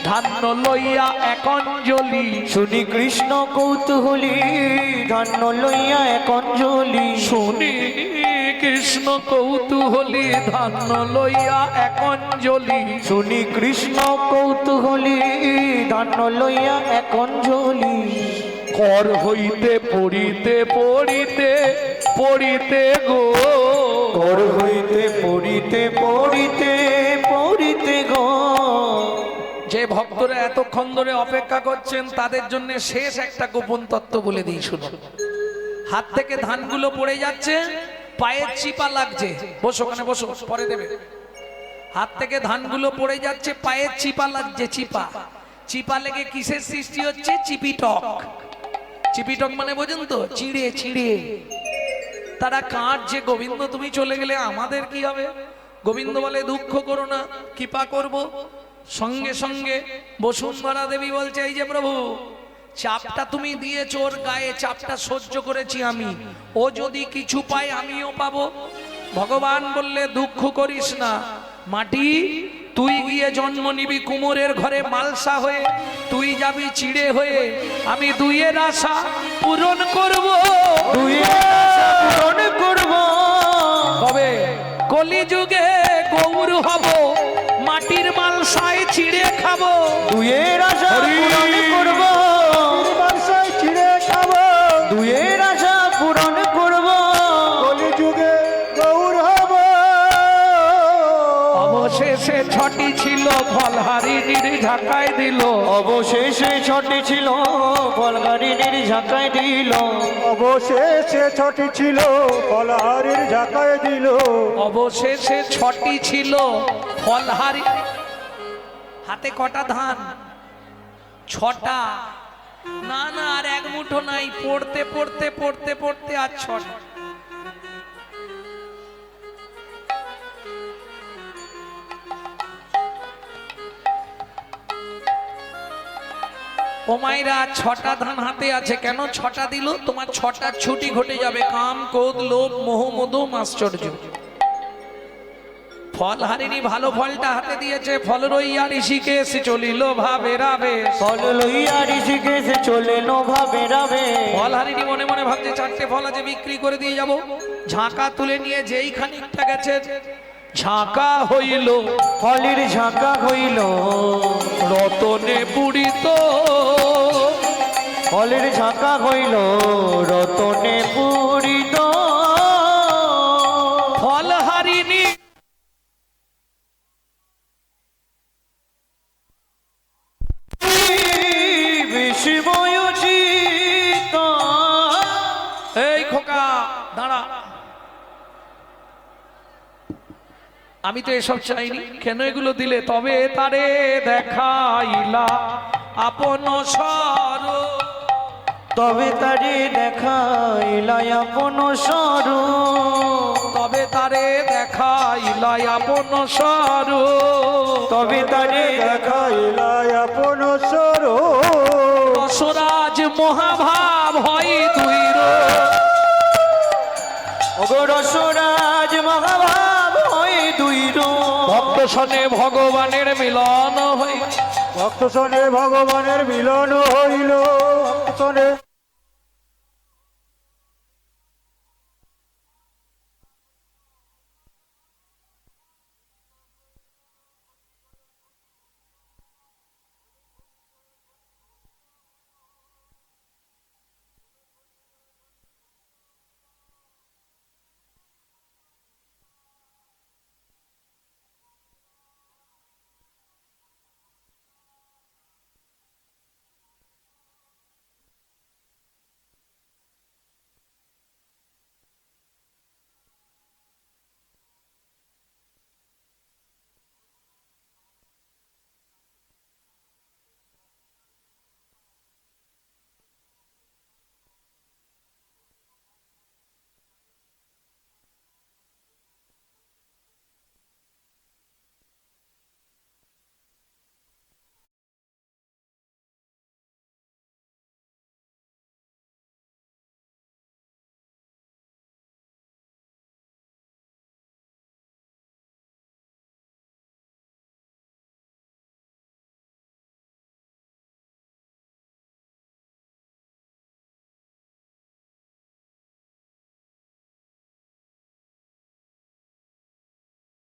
ধান্য লইয়া এক অঞ্জলি। শুনি কৃষ্ণ কৌতূহলী, ধান্য লইয়া এক অঞ্জলি। শুনি কৃষ্ণ কৌতূহলী, ধান্য লইয়া এক অঞ্জলি। শুনি কৃষ্ণ কৌতূহলী, ধান্য লইয়া এক অঞ্জলি। কর হইতে পড়িতে পড়িতে পড়িতে গো, কর হইতে পড়িতে পড়িতে পড়িতে গো। যে ভক্তরা এতক্ষণ ধরে অপেক্ষা করছেন তাদের জন্য শেষ একটা গোপন তত্ত্ব বলে দিই, শুনুন। হাত থেকে ধানগুলো পড়ে যাচ্ছে, পায়ের চিপা লাগছে। বসো, ওখানে বসো, পরে দেবে। হাত থেকে ধানগুলো পড়ে যাচ্ছে, পায়ের চিপা লাগছে। চিপা চিপা লেগে কিসের সৃষ্টি হচ্ছে? চিপিটক। চিপিটক মানে বোঝেন তো? চিড়ে চিড়ে। তারা কাঁদছে, গোবিন্দ তুমি চলে গেলে আমাদের কি হবে? গোবিন্দ বলে দুঃখ করো না, কৃপা করব। সঙ্গে সঙ্গে বসুন্ধরা দেবী বলছে, এই যে প্রভু, চাপটা তুমি দিয়েছো ওর গায়ে, চাপটা সহ্য করেছি আমি। ও যদি কিছু পায় আমিও পাবো। ভগবান বললে দুঃখ করিস না মাটি, তুই গিয়ে জন্ম নিবি কুমোরের ঘরে মালসা হয়ে, তুই যাবি চিড়ে হয়ে। আমি দুইয়ের আশা পূরণ করব, দুইয়ের আশা পূরণ করব। কবে? কলিযুগে গৌর হব, মাটির মালসায় চিড়ে খাবো। দুইয়ের আশা পূরণ করব, বাসায় ছিঁড়ে খাবো। দুইয়ের আশা পূরণ করব। কলিযুগে গৌর হব। অবশেষে ছটি ছিল ফল হারিণীর ঝাঁকায় দিল। অবশেষে ছটি ছিল ফলহারিণীর ঝাঁকায় দিল। অবশেষে ছটি ছিল ফলহারির ঝাঁকায় দিল। অবশেষে ছটি ছিল ফলহারি। হাতে কটা ধান? ছটা। না না, আর এক মুঠো নাই। পড়তে পড়তে পড়তে পড়তে আর ছটা। ও মাইরা, ছটা ধান হাতে আছে, কেন ছটা দিল? তোমার ছটা ছুটি ঘটে যাবে। কাম, ক্রোধ, লোভ, মোহ, মদ, মাশ্চর্য। ফল হারিনি ভালো ফলটা হাতে দিয়েছে, ফল রইয়া ঋষিকেশ চলিল ভাবে রাবে। ফল লইয়া ঋষিকেশ চলেন ভাবে রাবে। ফল হারিনি মনে মনে ভাবছে চারটে ফল আছে বিক্রি করে দিয়ে যাব। ঝাঁকা তুলে নিয়ে যেই খানিকটা গেছে, ঝাঁকা হইল ফলের ঝাঁকা হইল রতনে পুরিত। ফলের ঝাঁকা হইল রতনে পূরিত। ফল হারিনি বিস্ময়োচিত। এই খোকা দাঁড়া, আমি তো এসব চাইনি, কেন এগুলো দিলে? তবে তারে দেখাইলা আপন সর, তবে তারে দেখাইলা আপন স্বরূপ। তবে তারে দেখাইলা আপন সর, তবে তারে দেখাইলা আপন সরো দশরাজ মহাভাব হয় দুই অগরসরাজ মহাভাব হয় দুই ভক্ত সনে ভগবানের মিলন হয়। ভক্ত সনে ভগবানের মিলন হইল, ভক্ত সনে